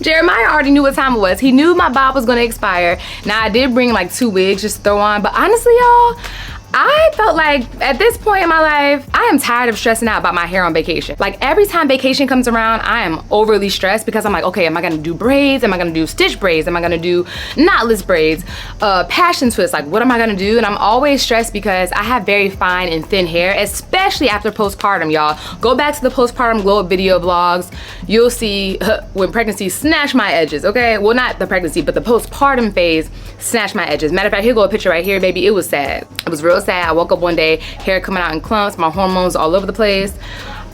Jeremiah already knew what time it was. He knew my bob was gonna expire. Now, I did bring like 2 wigs just to throw on, but honestly, y'all, I felt like at this point in my life, I am tired of stressing out about my hair on vacation. Like, every time vacation comes around, I am overly stressed because I'm like, okay, am I gonna do braids? Am I gonna do stitch braids? Am I gonna do knotless braids? Passion twists, like, what am I gonna do? And I'm always stressed because I have very fine and thin hair, especially after postpartum, y'all. Go back to the postpartum glow up video vlogs. You'll see when pregnancy snatched my edges, okay? Well, not the pregnancy, but the postpartum phase snatched my edges. Matter of fact, here go a picture right here, baby. It was sad. It was real sad. I woke up one day, hair coming out in clumps, my hormones all over the place.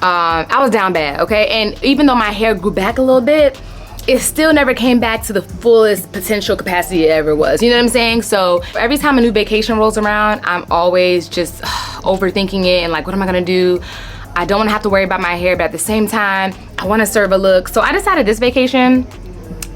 I was down bad, okay? And even though my hair grew back a little bit, it still never came back to the fullest potential capacity it ever was. You know what I'm saying? So every time a new vacation rolls around, I'm always just overthinking it and like, what am I gonna do? I don't wanna have to worry about my hair, but at the same time, I wanna serve a look. So I decided this vacation,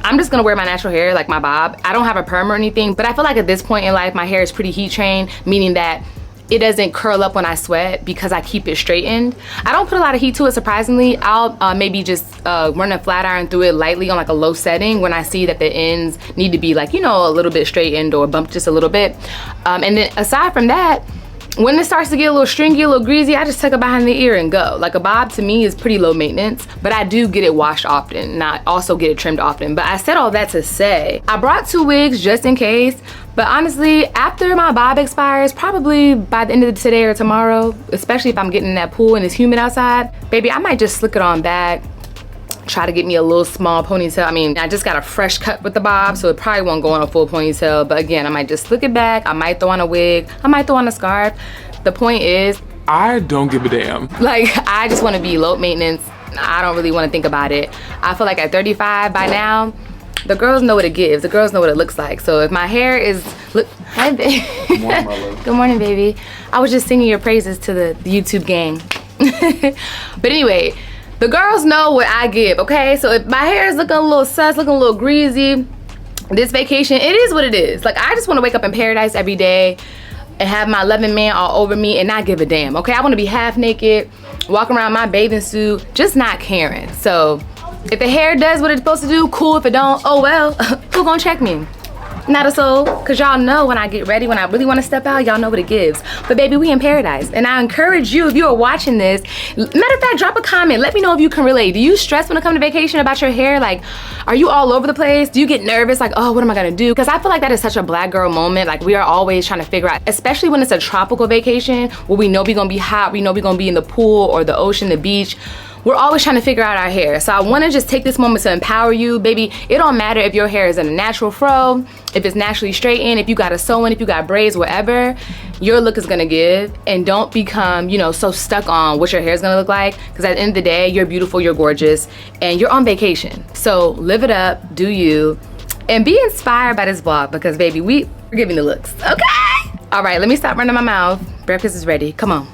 I'm just gonna wear my natural hair, like my bob. I don't have a perm or anything, but I feel like at this point in life, my hair is pretty heat trained, meaning that it doesn't curl up when I sweat because I keep it straightened. I don't put a lot of heat to it, surprisingly. I'll maybe just run a flat iron through it lightly on like a low setting when I see that the ends need to be like, you know, a little bit straightened or bumped just a little bit. And then aside from that, when it starts to get a little stringy, a little greasy, I just tuck it behind the ear and go. Like, a bob to me is pretty low maintenance, but I do get it washed often, and I also get it trimmed often. But I said all that to say, I brought 2 wigs just in case, but honestly, after my bob expires, probably by the end of today or tomorrow, especially if I'm getting in that pool and it's humid outside, baby, I might just slick it on back, try to get me a little small ponytail. I mean, I just got a fresh cut with the bob, so it probably won't go on a full ponytail, but again, I might just slick it back. I might throw on a wig. I might throw on a scarf. The point is, I don't give a damn. Like, I just want to be low maintenance. I don't really want to think about it. I feel like at 35 by now, the girls know what it gives. The girls know what it looks like. So if my hair is, look, hi, babe. Good morning, my love. Good morning, baby. I was just singing your praises to the YouTube gang. But anyway, the girls know what I give, okay? So if my hair is looking a little sus, looking a little greasy, this vacation, it is what it is. Like, I just want to wake up in paradise every day and have my 11 man all over me and not give a damn, okay? I want to be half naked, walk around my bathing suit, just not caring. So if the hair does what it's supposed to do, cool. If it don't, oh well. Who gonna check me? Not a soul, because y'all know when I get ready, when I really want to step out, y'all know what it gives. But baby, we in paradise. And I encourage you, if you are watching this, matter of fact, drop a comment. Let me know if you can relate. Do you stress when it comes to vacation about your hair? Like, are you all over the place? Do you get nervous? Like, oh, what am I gonna do? Because I feel like that is such a black girl moment. Like, we are always trying to figure out, especially when it's a tropical vacation, where we know we're gonna be hot, we know we're gonna be in the pool or the ocean, the beach. We're always trying to figure out our hair. So I wanna just take this moment to empower you, baby. It don't matter if your hair is in a natural fro, if it's naturally straightened, if you got a sew-in, if you got braids, whatever, your look is gonna give. And don't become, you know, so stuck on what your hair is gonna look like, because at the end of the day, you're beautiful, you're gorgeous, and you're on vacation. So live it up, do you, and be inspired by this vlog, because baby, we're giving the looks, okay? All right, let me stop running my mouth. Breakfast is ready, come on.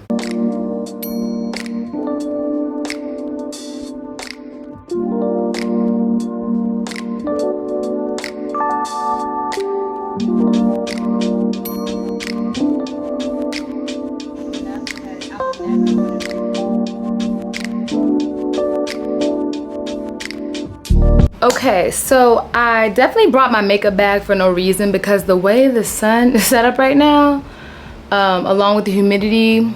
Okay, so I definitely brought my makeup bag for no reason, because the way the sun is set up right now, along with the humidity,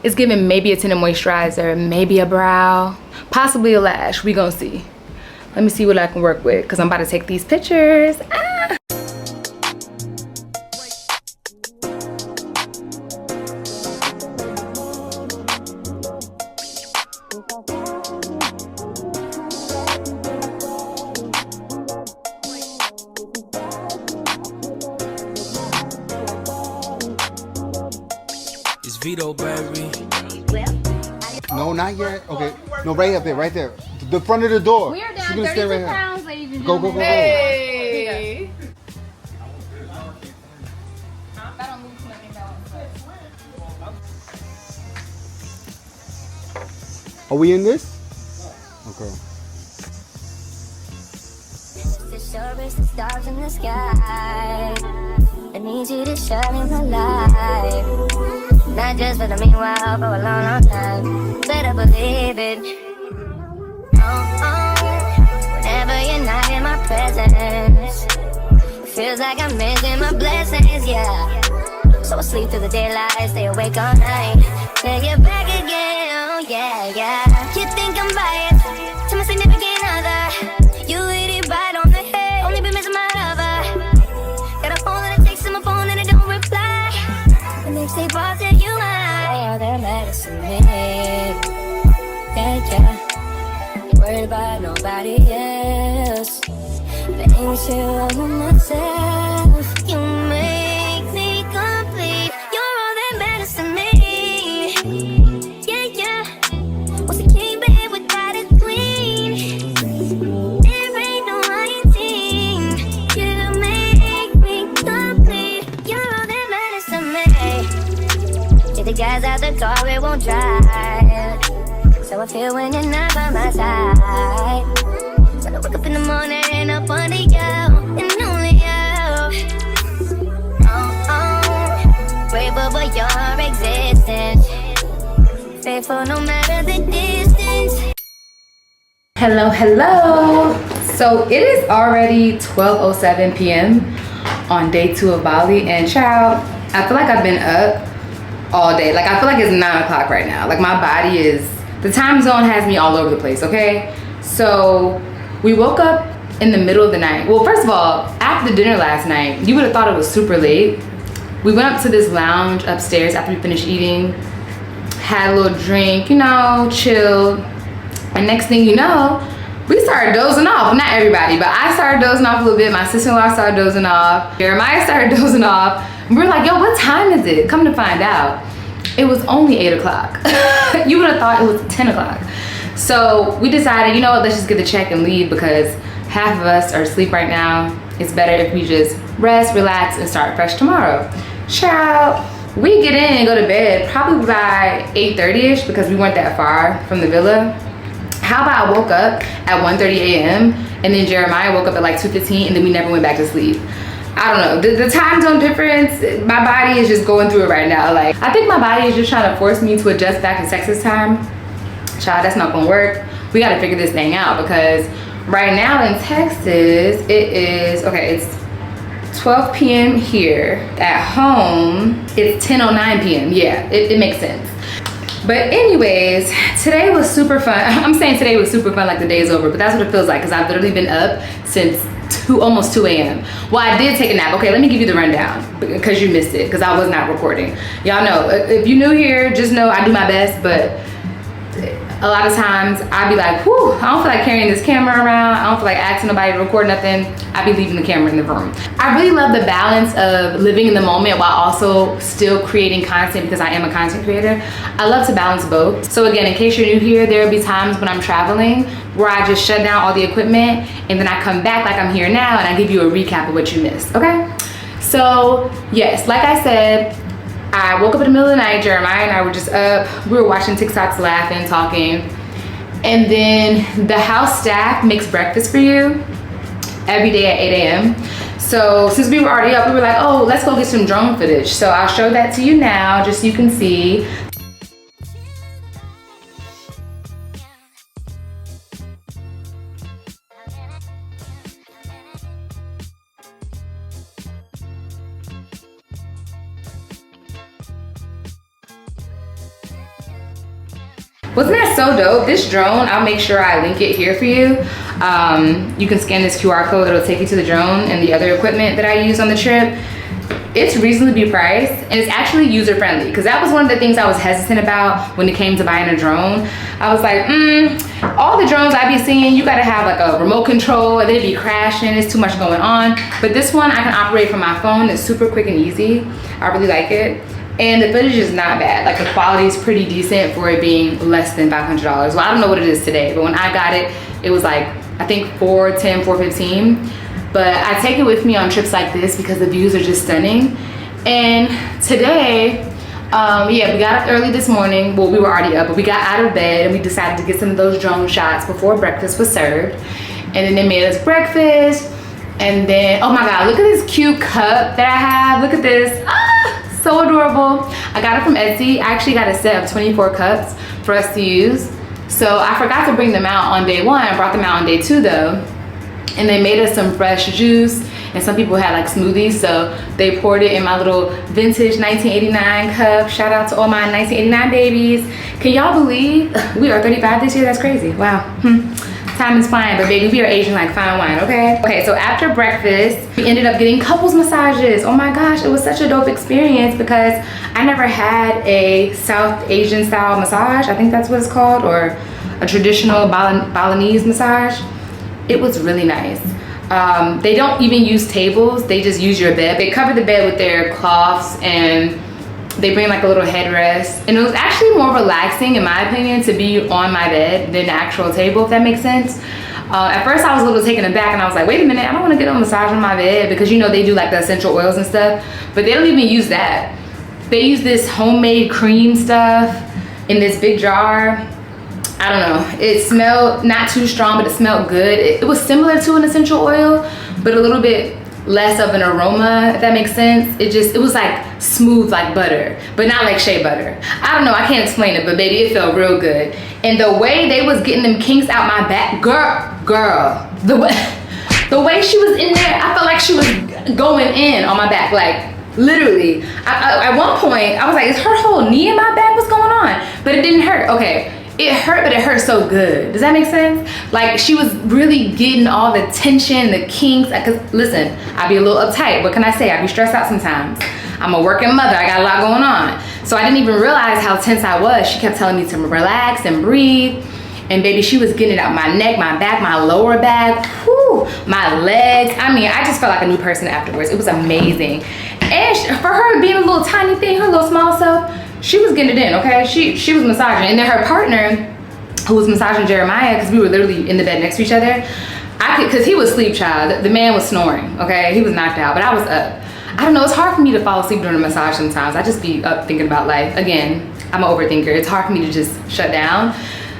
it's giving maybe a tinted moisturizer, maybe a brow, possibly a lash. We gonna see. Let me see what I can work with, because I'm about to take these pictures. Ah. Vito, baby. No, not yet. Okay. No, right up there, right there. The front of the door. We are She's down gonna stay 32 right here. pounds, ladies and Go, gentlemen. go, go, go. Hey. Are we in this? Okay. The surface, the stars in the sky. I need you to shine in my life. Not just for the meanwhile, for a long, long time. Better believe it. Oh, oh. Whenever you're not in my presence, it feels like I'm missing my blessings, yeah. So I sleep through the daylight, stay awake all night. Till you're back again, oh yeah, yeah. You think I'm biased to my significant other. You hit it right on the head, only been missing my lover. Got a phone that I text to my phone and I don't reply. The next day boss that you are, oh, they're medicine me. Yeah, yeah. Ain't worried about nobody else. But ain't you all myself? You make me complete. You're all that matters to me. Yeah, yeah. Was a king, babe, without a queen. There ain't no hiding thing. You make me complete. You're all that matters to me. If the guys out the car, it won't drive. So I feel when you're not by my side. When I wake up in the morning and up under you, and only you. Oh, oh, grateful for your existence. Faithful no matter the distance. Hello, hello. So it is already 12:07 p.m. on day 2 of Bali, and child, I feel like I've been up all day. Like, I feel like it's 9 o'clock right now. Like, my body is, the time zone has me all over the place, okay? So we woke up in the middle of the night. Well, first of all, after the dinner last night, you would have thought it was super late. We went up to this lounge upstairs after we finished eating, had a little drink, you know, chilled. And next thing you know, we started dozing off. Not everybody, but I started dozing off a little bit. My sister-in-law started dozing off. Jeremiah started dozing off. And we were like, yo, what time is it? Come to find out, It was only 8 o'clock. You would have thought it was 10 o'clock. So we decided, you know what, let's just get the check and leave because half of us are asleep right now. It's better if we just rest, relax, and start fresh tomorrow. Child, we get in and go to bed probably by 8:30ish because we weren't that far from the villa. How about I woke up at 1:30 a.m. and then Jeremiah woke up at like 2:15 and then we never went back to sleep. I don't know, the time zone difference, my body is just going through it right now. Like, I think my body is just trying to force me to adjust back to Texas time. Child, that's not gonna work. We gotta figure this thing out because right now in Texas, it is, okay, it's 12 p.m. here. At home, it's 10:09 p.m. Yeah, it makes sense. But anyways, today was super fun. I'm saying today was super fun like the day is over, but that's what it feels like because I've literally been up since almost 2 a.m. Well, I did take a nap. Okay, let me give you the rundown because you missed it because I was not recording. Y'all know, if you're new here, just know I do my best, but a lot of times I'd be like, whew, I don't feel like carrying this camera around. I don't feel like asking nobody to record nothing. I'd be leaving the camera in the room. I really love the balance of living in the moment while also still creating content because I am a content creator. I love to balance both. So again, in case you're new here, there will be times when I'm traveling where I just shut down all the equipment and then I come back like I'm here now and I give you a recap of what you missed, okay? So yes, like I said, I woke up in the middle of the night. Jeremiah and I were just up. We were watching TikToks, laughing, talking. And then the house staff makes breakfast for you every day at 8 a.m. So since we were already up, we were like, oh, let's go get some drone footage. So I'll show that to you now, just so you can see. Wasn't that so dope? This drone, I'll make sure I link it here for you. You can scan this QR code, it'll take you to the drone and the other equipment that I use on the trip. It's reasonably priced and it's actually user friendly because that was one of the things I was hesitant about when it came to buying a drone. I was like, all the drones I be seeing, you gotta have like a remote control and then it'd be crashing, it's too much going on. But this one I can operate from my phone, it's super quick and easy. I really like it. And the footage is not bad. Like the quality is pretty decent for it being less than $500. Well, I don't know what it is today, but when I got it, it was like, I think $410, $415. But I take it with me on trips like this because the views are just stunning. And today, yeah, we got up early this morning. Well, we were already up, but we got out of bed and we decided to get some of those drone shots before breakfast was served. And then they made us breakfast. And then, oh my God, look at this cute cup that I have. Look at this. Ah! So adorable. I got it from Etsy. I actually got a set of 24 cups for us to use. So I forgot to bring them out on day one. I brought them out on day two though. And they made us some fresh juice and some people had like smoothies. So they poured it in my little vintage 1989 cup. Shout out to all my 1989 babies. Can y'all believe we are 35 this year? That's crazy. Wow. Time is flying, but baby, we are aging like fine wine, okay? Okay, so after breakfast, we ended up getting couples massages. Oh my gosh, it was such a dope experience because I never had a South Asian style massage. I think that's what it's called, or a traditional Balinese massage. It was really nice. They don't even use tables, they just use your bed. They cover the bed with their cloths and they bring like a little headrest. And it was actually more relaxing, in my opinion, to be on my bed than the actual table, if that makes sense. At first I was a little taken aback and I was like, wait a minute, I don't wanna get a massage on my bed because you know they do like the essential oils and stuff, but they don't even use that. They use this homemade cream stuff in this big jar. I don't know, it smelled not too strong, but it smelled good. It was similar to an essential oil, but a little bit less of an aroma, if that makes sense. It was like smooth like butter, but not like shea butter. I don't know, I can't explain it, but baby, it felt real good. And the way they was getting them kinks out my back, girl, the way she was in there, I felt like she was going in on my back, like literally. At one point, I was like, is her whole knee in my back? What's going on? But it didn't hurt, okay. It hurt, but it hurt so good. Does that make sense? Like she was really getting all the tension, the kinks. Cause listen, I be a little uptight. What can I say? I be stressed out sometimes. I'm a working mother, I got a lot going on. So I didn't even realize how tense I was. She kept telling me to relax and breathe. And baby, she was getting it out my neck, my back, my lower back, whew, my legs. I mean, I just felt like a new person afterwards. It was amazing. And for her being a little tiny thing, her little small self, she was getting it in, okay? She was massaging. And then her partner, who was massaging Jeremiah, because we were literally in the bed next to each other, because he was sleep child. The man was snoring, okay? He was knocked out, but I was up. I don't know, it's hard for me to fall asleep during a massage sometimes. I just be up thinking about life. Again, I'm an overthinker. It's hard for me to just shut down.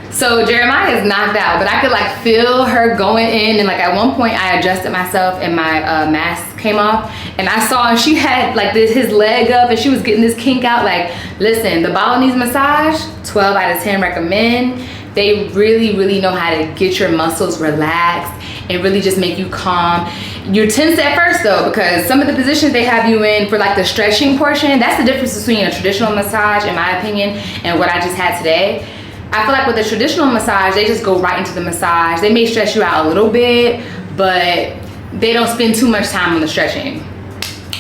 So Jeremiah is knocked out, but I could like feel her going in, and like at one point I adjusted myself and my mask came off, and I saw she had like his leg up and she was getting this kink out. Like, listen, the Balinese massage, 12 out of 10 recommend. They really know how to get your muscles relaxed and really just make you calm. You're tense at first though, because some of the positions they have you in for like the stretching portion, that's the difference between a traditional massage, in my opinion, and what I just had today. I feel like with the traditional massage, they just go right into the massage. They may stretch you out a little bit, but they don't spend too much time on the stretching.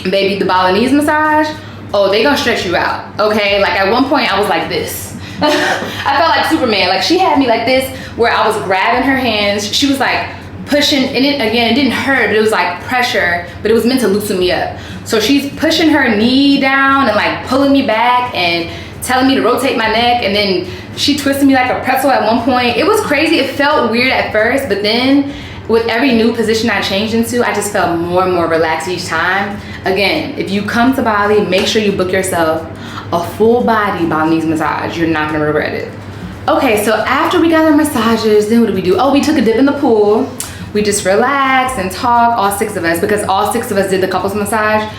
Baby, the Balinese massage, oh, they gonna stretch you out, okay? Like at one point I was like this. I felt like Superman. Like she had me like this, where I was grabbing her hands. She was like pushing, and it didn't hurt, but it was like pressure, but it was meant to loosen me up. So she's pushing her knee down and like pulling me back and telling me to rotate my neck, and then she twisted me like a pretzel at one point. It was crazy. It felt weird at first, but then with every new position I changed into, I just felt more and more relaxed each time. Again, if you come to Bali, make sure you book yourself a full body Balinese massage. You're not gonna regret it. Okay, so after we got our massages, then what did we do? Oh, we took a dip in the pool. We just relaxed and talked, all 6 of us, because all 6 of us did the couples massage.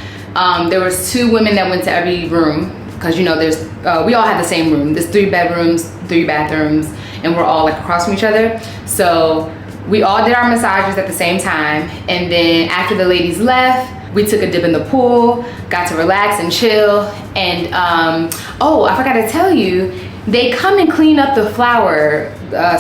There was 2 women that went to every room, because you know there's we all have the same room. There's 3 bedrooms, 3 bathrooms, and we're all like across from each other. So we all did our massages at the same time, and then after the ladies left, we took a dip in the pool, got to relax and chill. And oh, I forgot to tell you, they come and clean up the flower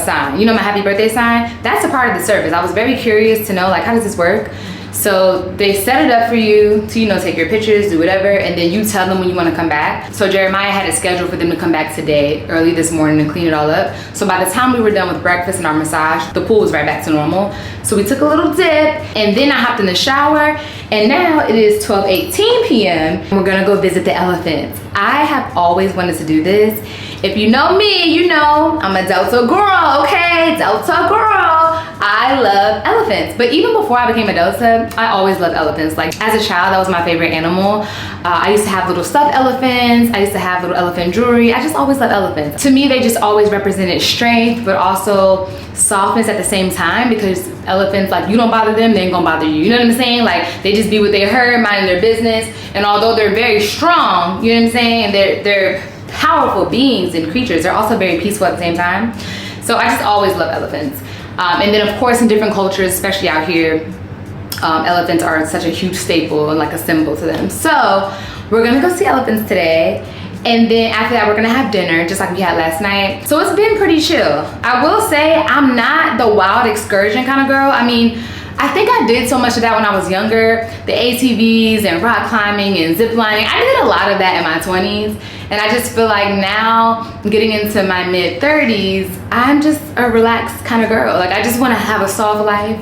sign. You know, my happy birthday sign? That's a part of the service. I was very curious to know, like, how does this work? So they set it up for you to, you know, take your pictures, do whatever, and then you tell them when you want to come back. So Jeremiah had a schedule for them to come back today, early this morning, and clean it all up. So by the time we were done with breakfast and our massage, the pool was right back to normal. So we took a little dip, and then I hopped in the shower, and now it is 12:18 p.m. We're gonna go visit the elephants. I have always wanted to do this. If you know me, you know I'm a Delta girl, okay? Delta girl. I love elephants. But even before I became a Delta, I always loved elephants. Like as a child, that was my favorite animal. I used to have little stuffed elephants. I used to have little elephant jewelry. I just always loved elephants. To me, they just always represented strength, but also softness at the same time, because elephants, like, you don't bother them, they ain't gonna bother you. You know what I'm saying? Like, they just be with their herd, minding their business. And although they're very strong, you know what I'm saying? And they're powerful beings and creatures, they're also very peaceful at the same time. So I just always love elephants. And then of course in different cultures, especially out here, elephants are such a huge staple and like a symbol to them. So we're gonna go see elephants today. And then after that, we're gonna have dinner, just like we had last night. So it's been pretty chill. I will say I'm not the wild excursion kind of girl. I mean, I think I did so much of that when I was younger. The ATVs and rock climbing and zip lining. I did a lot of that in my 20s. And I just feel like now, getting into my mid-30s, I'm just a relaxed kind of girl. Like, I just want to have a soft life.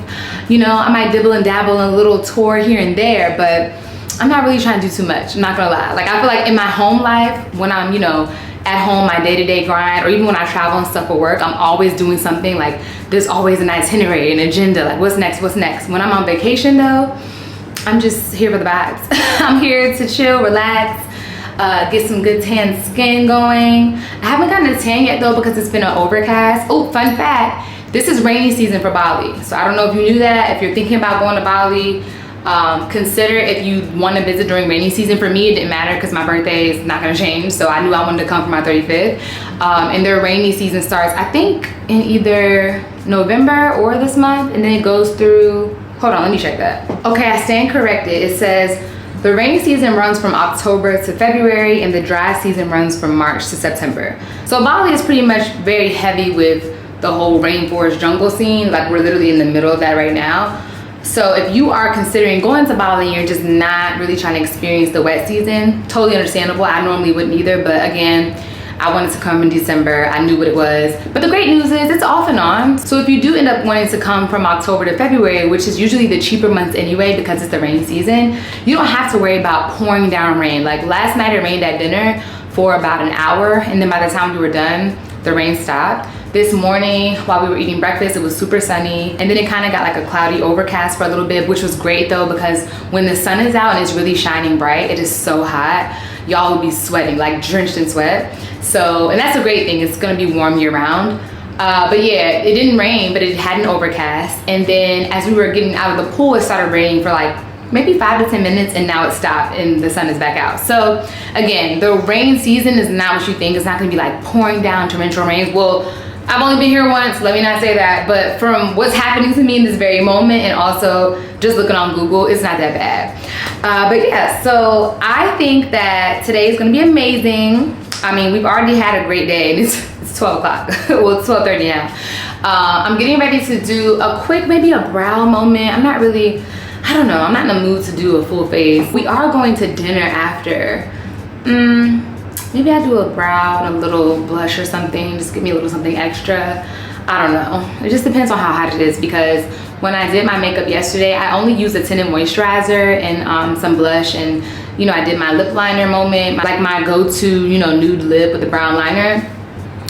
You know, I might dibble and dabble in a little tour here and there, but I'm not really trying to do too much, I'm not gonna lie. Like, I feel like in my home life, when I'm, you know, at home, my day-to-day grind, or even when I travel and stuff for work, I'm always doing something. Like, there's always an itinerary, an agenda, like what's next, what's next. When I'm on vacation though, I'm just here for the vibes. I'm here to chill, relax, get some good tan skin going. I haven't gotten a tan yet though, because it's been an overcast. Oh, fun fact, this is rainy season for Bali. So I don't know if you knew that. If you're thinking about going to Bali, consider if you want to visit during rainy season. For me, it didn't matter because my birthday is not going to change, so I knew I wanted to come for my 35th. And their rainy season starts, I think, in either November or this month, and then it goes through, hold on, let me check that. Okay, I stand corrected. It says the rainy season runs from October to February, and the dry season runs from March to September. So Bali is pretty much very heavy with the whole rainforest jungle scene. Like, we're literally in the middle of that right now. So if you are considering going to Bali and you're just not really trying to experience the wet season, totally understandable. I normally wouldn't either, but again, I wanted to come in December. I knew what it was. But the great news is it's off and on. So if you do end up wanting to come from October to February, which is usually the cheaper months anyway because it's the rainy season, you don't have to worry about pouring down rain. Like last night it rained at dinner for about an hour, and then by the time we were done, the rain stopped. This morning while we were eating breakfast, it was super sunny, and then it kind of got like a cloudy overcast for a little bit, which was great though, because when the sun is out and it's really shining bright, it is so hot. Y'all will be sweating, like drenched in sweat. So, and that's a great thing. It's gonna be warm year round. But yeah, it didn't rain, but it had an overcast. And then as we were getting out of the pool, it started raining for like maybe 5 to 10 minutes, and now it stopped and the sun is back out. So again, the rain season is not what you think. It's not gonna be like pouring down torrential rains. Well, I've only been here once, let me not say that, but from what's happening to me in this very moment, and also just looking on Google, it's not that bad. But yeah, so I think that today is gonna be amazing. I mean, we've already had a great day, and it's 12 o'clock. Well, it's 12:30 now. I'm getting ready to do a quick, maybe a brow moment. I'm not really, I don't know, I'm not in the mood to do a full face. We are going to dinner after. Maybe I do a brow and a little blush or something, just give me a little something extra. I don't know, it just depends on how hot it is, because when I did my makeup yesterday, I only used a tinted moisturizer and some blush, and you know, I did my lip liner moment, like my go-to, you know, nude lip with the brown liner.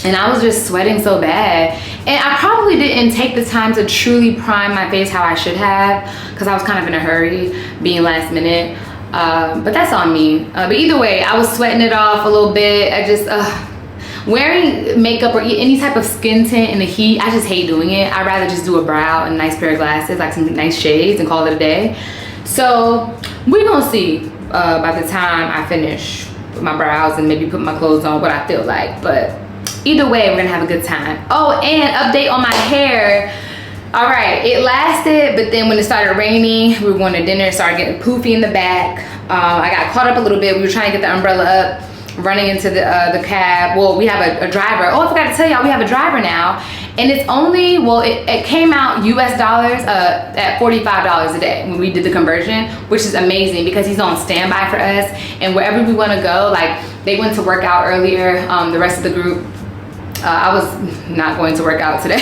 And I was just sweating so bad. And I probably didn't take the time to truly prime my face how I should have, because I was kind of in a hurry, being last minute. But that's on me. But either way, I was sweating it off a little bit. I just, wearing makeup or any type of skin tint in the heat, I just hate doing it. I'd rather just do a brow and a nice pair of glasses, like some nice shades, and call it a day. So we're gonna see by the time I finish with my brows and maybe put my clothes on what I feel like. But either way, we're gonna have a good time. Oh, and update on my hair. All right, it lasted, but then when it started raining, we were going to dinner, it started getting poofy in the back. I got caught up a little bit. We were trying to get the umbrella up, running into the cab. Well, we have a driver. Oh, I forgot to tell y'all, we have a driver now. And it's only, well, it came out US dollars at $45 a day when we did the conversion, which is amazing because he's on standby for us. And wherever we want to go, like they went to work out earlier, the rest of the group. I was not going to work out today.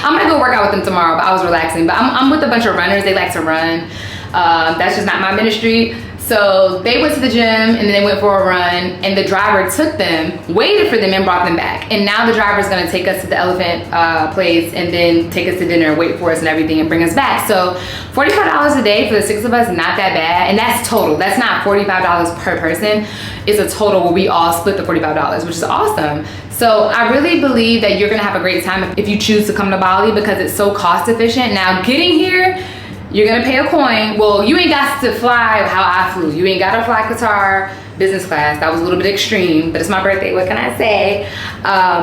I'm gonna go work out with them tomorrow, but I was relaxing. But I'm with a bunch of runners. They like to run. That's just not my ministry. So they went to the gym and then they went for a run, and the driver took them, waited for them, and brought them back. And now the driver is gonna take us to the elephant place and then take us to dinner, wait for us and everything, and bring us back. So $45 a day for the 6 of us, not that bad. And that's total. That's not $45 per person. It's a total where we all split the $45, which is awesome. So I really believe that you're gonna have a great time if you choose to come to Bali, because it's so cost efficient. Now getting here, you're gonna pay a coin. Well, you ain't got to fly how I flew. You ain't gotta fly Qatar business class. That was a little bit extreme, but it's my birthday, what can I say?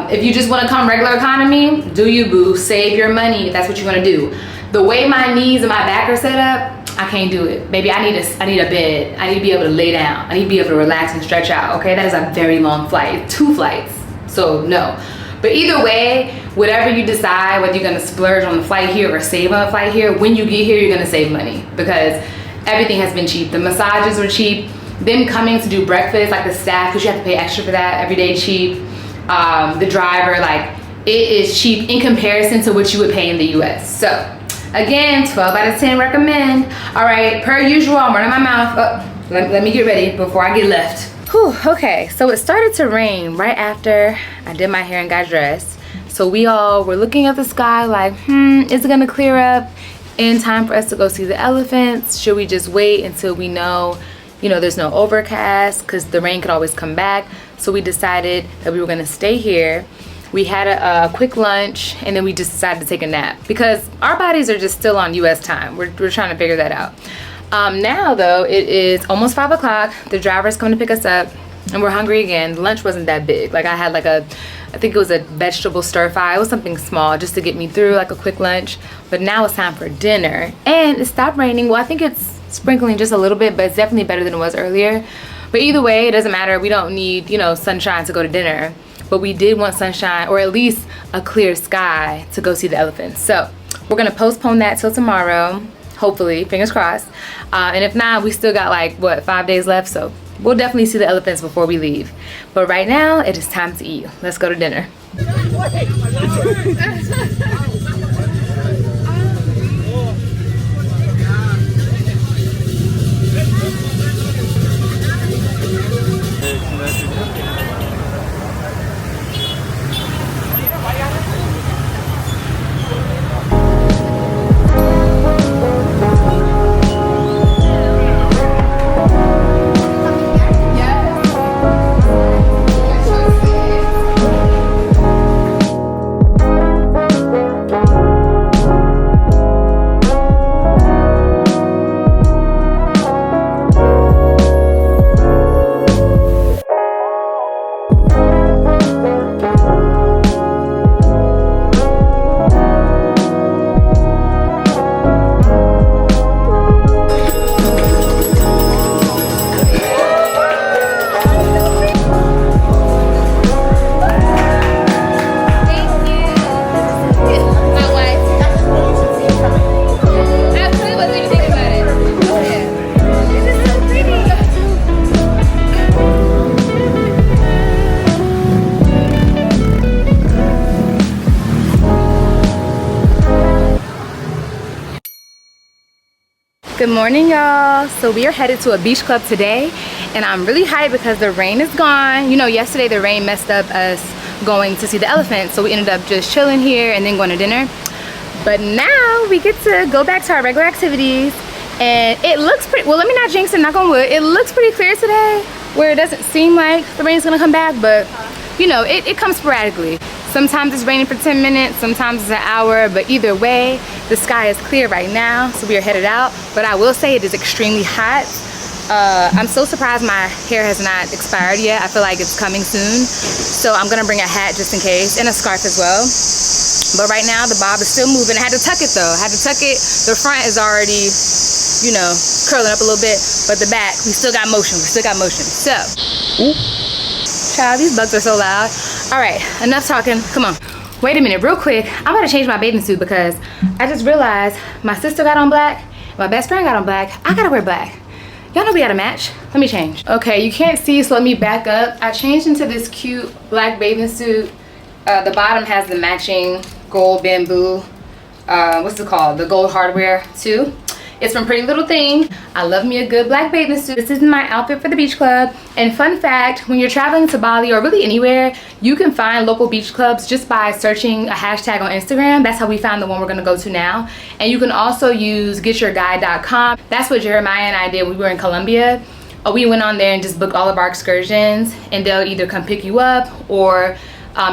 If you just wanna come regular economy, do you, boo. Save your money if that's what you wanna do. The way my knees and my back are set up, I can't do it. Baby, I need a bed. I need to be able to lay down. I need to be able to relax and stretch out, okay? That is a very long flight, 2 flights. So no, but either way, whatever you decide, whether you're gonna splurge on the flight here or save on the flight here, when you get here, you're gonna save money because everything has been cheap. The massages are cheap. Them coming to do breakfast, like the staff, because you have to pay extra for that, every day cheap. The driver, like it is cheap in comparison to what you would pay in the US. So again, 12 out of 10 recommend. All right, per usual, I'm running my mouth. Oh, let me get ready before I get left. Whew, okay, so it started to rain right after I did my hair and got dressed. So we all were looking at the sky like, is it gonna clear up in time for us to go see the elephants? Should we just wait until we know, you know, there's no overcast, because the rain could always come back. So we decided that we were gonna stay here. We had a quick lunch, and then we just decided to take a nap because our bodies are just still on US time. We're trying to figure that out. Now though, it is almost 5 o'clock. The driver's coming to pick us up and we're hungry again. The lunch wasn't that big. Like I had like I think it was a vegetable stir fry. It was something small just to get me through, like a quick lunch. But now it's time for dinner, and it stopped raining. Well, I think it's sprinkling just a little bit, but it's definitely better than it was earlier. But either way, it doesn't matter. We don't need, you know, sunshine to go to dinner, but we did want sunshine, or at least a clear sky, to go see the elephants. So we're gonna postpone that till tomorrow. Hopefully, fingers crossed. And if not, we still got like, what, 5 days left? So we'll definitely see the elephants before we leave. But right now, it is time to eat. Let's go to dinner. Good morning, y'all. So we are headed to a beach club today, and I'm really hyped because the rain is gone. You know, yesterday the rain messed up us going to see the elephant, so we ended up just chilling here and then going to dinner. But now we get to go back to our regular activities, and it looks pretty, well, let me not jinx it, knock on wood. It looks pretty clear today, where it doesn't seem like the rain's gonna come back, but you know, it comes sporadically. Sometimes it's raining for 10 minutes, sometimes it's an hour, but either way, the sky is clear right now, so we are headed out. But I will say it is extremely hot. I'm so surprised my hair has not expired yet. I feel like it's coming soon. So I'm gonna bring a hat just in case, and a scarf as well. But right now, the bob is still moving. I had to tuck it though, I had to tuck it. The front is already, you know, curling up a little bit, but the back, we still got motion, So, child, these bugs are so loud. All right, enough talking, come on. Wait a minute, real quick. I'm about to change my bathing suit because I just realized my sister got on black, my best friend got on black, I gotta wear black. Y'all know we gotta match. Let me change. Okay, you can't see, so let me back up. I changed into this cute black bathing suit. The bottom has the matching gold bamboo, what's it called? The gold hardware too. It's from Pretty Little Thing. I love me a good black bathing suit. This is my outfit for the beach club. And fun fact, when you're traveling to Bali or really anywhere, you can find local beach clubs just by searching a hashtag on Instagram. That's how we found the one we're gonna go to now. And you can also use getyourguide.com. That's what Jeremiah and I did when we were in Colombia. We went on there and just booked all of our excursions, and they'll either come pick you up or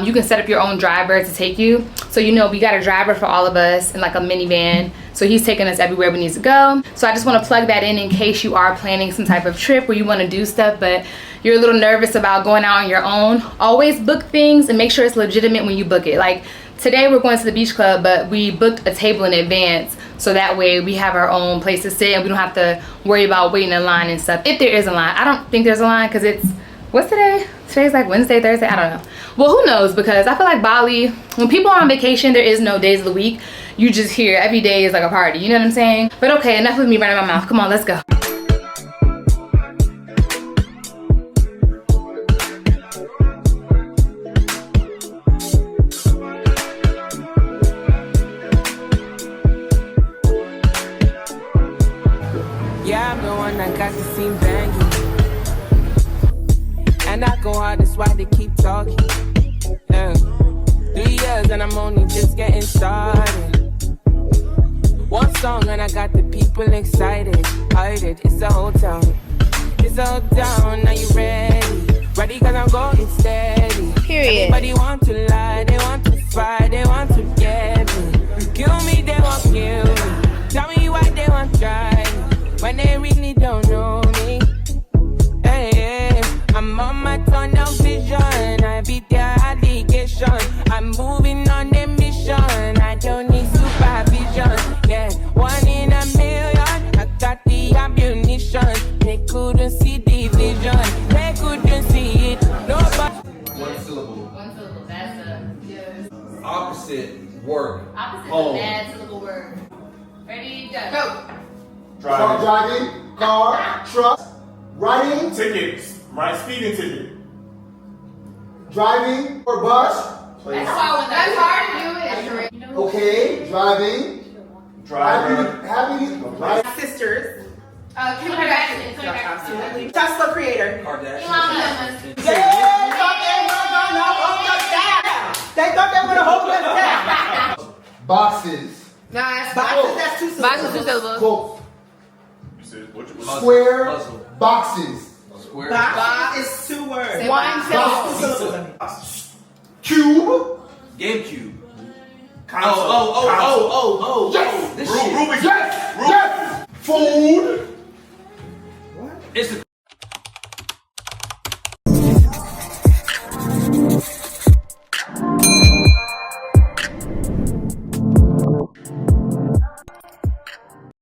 you can set up your own driver to take you. So you know, we got a driver for all of us in like a minivan. So he's taking us everywhere we need to go. So I just want to plug that in case you are planning some type of trip where you want to do stuff, but you're a little nervous about going out on your own. Always book things and make sure it's legitimate when you book it. Like today we're going to the beach club, but we booked a table in advance. So that way we have our own place to sit and we don't have to worry about waiting in line and stuff. If there is a line. I don't think there's a line because it's, what's today? Today's like Wednesday, Thursday, I don't know. Well, who knows, because I feel like Bali, when people are on vacation, there is no days of the week. You just hear every day is like a party, you know what I'm saying? But okay, enough of me running my mouth. Come on, let's go. Yeah, I'm the one that got the scene banging. And I go hard, that's why they keep talking. 3 years and I'm only just getting started. One song and I got the people excited. Hide it's a whole town. It's a whole town, are you ready? Ready cause I'm going steady. Period. Everybody want to lie, they want to fight, they want to get me. Kill me, they won't kill me. Tell me why they won't try me when they really don't know me. Hey, I'm on my tunnel vision. I beat their allegation. I'm moving on the mission. I don't need supervision. Yeah, 1 in a million. I got the ammunition. They couldn't see the vision. They couldn't see it. Nobody. One syllable. One syllable, that's a yes. Opposite word. Opposite Home. of bad syllable word. Ready, go. Truck driving, car, truck, riding, Tickets. My speeding ticket. driving, or bus. That's hard to do it. Okay, driving. Driver. Having right. Sisters. Kim Kardashian. Absolutely. Tesla creator. Kardashian. They thought they were gonna hold us down. Boxes. Nice. Boxes, that's 2 syllables. Boxes, 2 syllables. Quote. You said, what you Square. Puzzle. Boxes. Square. Box is 2 words. One syllable. 2 syllables. Cube. GameCube. Console. Oh. Yes. This Rubik's shit. Cube. Yes. Yes. Food. It's a